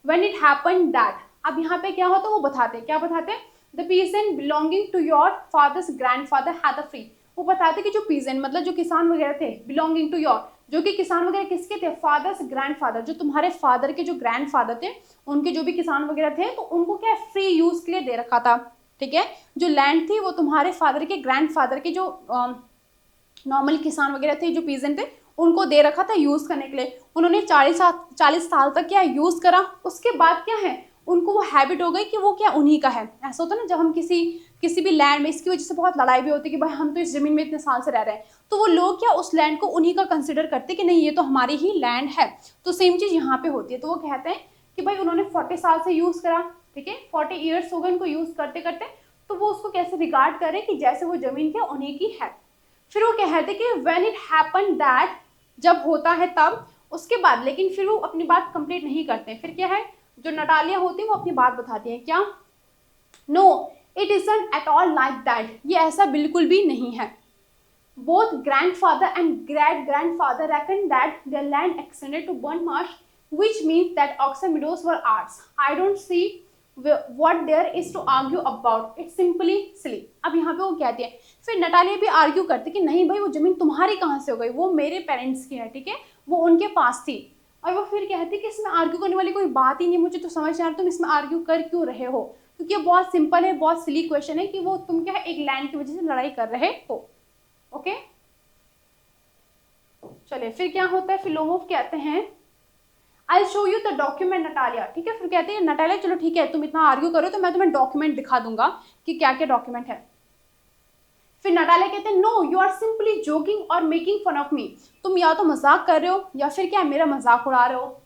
When it happened that, अब यहाँ पे क्या होता है वो बताते हैं, क्या बताते हैं, the peasant belonging to your father's grandfather had a free, वो बताते कि जो peasant मतलब जो किसान वगैरह थे, belonging to your, जो कि किसान वगैरह किसके थे, फादर्स ग्रैंडफादर, जो तुम्हारे फादर के जो ग्रैंडफादर थे उनके जो भी किसान वगैरह थे, तो उनको क्या फ्री यूज के लिए दे रखा था, ठीक है, जो लैंड थी वो तुम्हारे फादर के ग्रैंडफादर के जो नॉर्मल किसान वगैरह थे, जो पीजेंट थे, उनको दे रखा था यूज करने के लिए। उन्होंने 40 साल तक क्या यूज करा, उसके बाद क्या है, उनको वो हैबिट हो गई कि वो क्या उन्हीं का है। ऐसा होता है ना, जब हम किसी भी लैंड में, इसकी वजह से बहुत लड़ाई भी होती है कि भाई हम तो इस जमीन में इतने साल से रह रहे हैं, तो वो लोग क्या उस लैंड को उन्हीं का कंसिडर करते कि नहीं ये तो हमारी ही लैंड है। तो सेम चीज यहाँ पे होती है। तो वो कहते हैं कि भाई उन्होंने 40 साल से यूज करा, ठीक है, 40 ईयर्स हो गए उनको यूज करते करते, तो वो उसको कैसे रिगार्ड करे कि जैसे वो जमीन क्या उन्हीं की है। फिर वो कहते कि व्हेन इट हैपन दैट, जब होता है तब, उसके बाद, लेकिन फिर वो अपनी बात कंप्लीट नहीं करते। फिर क्या है, जो नटालिया होती है वो अपनी बात बताती है, क्या, no it isn't at all like that, ये ऐसा बिल्कुल भी नहीं है। Both grandfather and great grandfather reckon that their land extended to burn marsh which means that Oxford meadows were ours. I don't see what there is to argue about. It's simply silly. अब यहाँ पे वो कहती है, फिर Natalia भी argue करती कि नहीं भाई वो जमीन तुम्हारी कहाँ से हो गई, वो मेरे पेरेंट्स की है, ठीक है, वो उनके पास थी। और वो फिर कहती कि इसमें आर्ग्यू करने वाली कोई बात ही नहीं, मुझे तो समझ नहीं आ रहा तुम इसमें आर्ग्यू कर क्यों रहे हो, क्योंकि ये बहुत सिंपल है, बहुत सिली क्वेश्चन है कि वो तुम क्या है एक लैंड की वजह से लड़ाई कर रहे हो। ओके, चलिए फिर क्या होता है, फिलोमोव कहते हैं I'll show you the document Natalia, ठीक है, फिर कहते हैं नटालिया चलो ठीक है तुम इतना आर्ग्यू करो तो मैं तुम्हें डॉक्यूमेंट दिखा दूंगा कि क्या क्या डॉक्यूमेंट है। फिर नटालिया कहते हैं no you are simply joking और मेकिंग फन ऑफ मी, तुम या तो मजाक कर रहे हो या फिर क्या मेरा मजाक उड़ा रहे हो।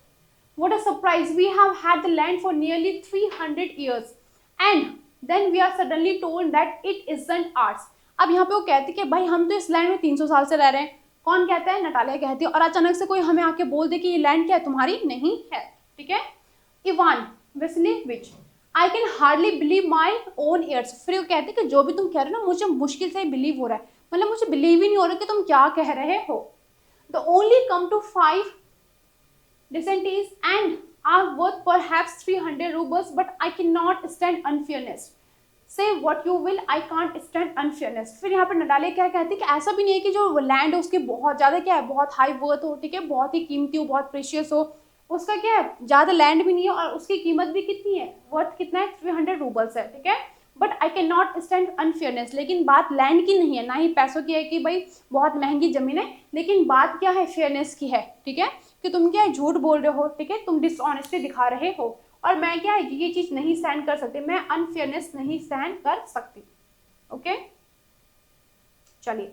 What a surprise, we have had the land for nearly 300 years and then we are suddenly told that it isn't ours. अब यहाँ पे वो कहते कि भाई हम तो इस लैंड में 300 साल से रह रहे हैं, कौन कहता है, नटालिया कहती है, और अचानक से कोई हमें आके बोल दे कि ये लैंड क्या है, तुम्हारी नहीं है, ठीक है। Ivan Vassilevitch, I can hardly believe my own ears, फिर वो कहते कि जो भी तुम कह रहे हो ना मुझे मुश्किल से बिलीव हो रहा है, मतलब मुझे बिलीव ही नहीं हो रहा कि तुम क्या कह रहे हो। The only come to 5 descentees and are worth perhaps 300 rubles, but I cannot stand unfairness. Say what you will, I can't stand unfairness. फिर यहाँ पर नटालिया क्या कहती है कि ऐसा भी नहीं है कि जो लैंड है उसकी बहुत ज़्यादा क्या है, बहुत हाई वर्थ हो, ठीक है, बहुत ही कीमती हो, बहुत प्रेशियस हो, उसका क्या है ज़्यादा लैंड भी नहीं है और उसकी कीमत भी कितनी है, वर्थ कितना है, 300 रूबल्स है, ठीक है, but I can not stand unfairness. लेकिन बात लैंड की नहीं है, ना ही पैसों की है कि भाई बहुत महंगी ज़मीन है, लेकिन बात क्या है, फेयरनेस की है, ठीक है, कि तुम क्या है झूठ बोल रहे हो, ठीक है, तुम डिसऑनेस्टी दिखा रहे हो, और मैं क्या है ये चीज़ नहीं सहन कर सकती, मैं अनफेयरनेस नहीं सहन कर सकती। ओके, चलिए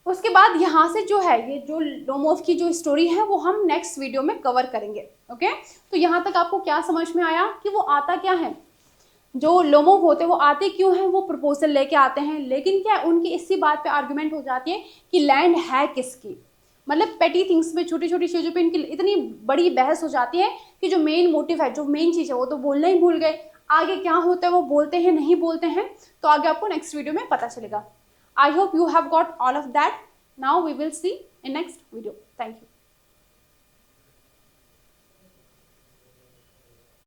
उसके बाद यहाँ से जो है ये जो लोमोव की जो स्टोरी है वो हम नेक्स्ट वीडियो में कवर करेंगे। ओके, तो यहाँ तक आपको क्या समझ में आया कि वो आता क्या है, जो लोमोव होते हैं वो आते क्यों हैं, वो प्रपोजल लेके आते हैं, लेकिन क्या उनकी इसी बात पे आर्गुमेंट हो जाती है कि लैंड है किसकी। मतलब पेटी थिंग्स में, छोटी छोटी चीज़ों पे इनकी इतनी बड़ी बहस हो जाती है कि जो मेन मोटिव है, जो मेन चीज़ है वो तो बोलना ही भूल गए। आगे क्या होता है वो बोलते हैं नहीं बोलते हैं, तो आगे आपको नेक्स्ट वीडियो में पता चलेगा। I hope you have got all of that. Now we will see in next video. Thank you.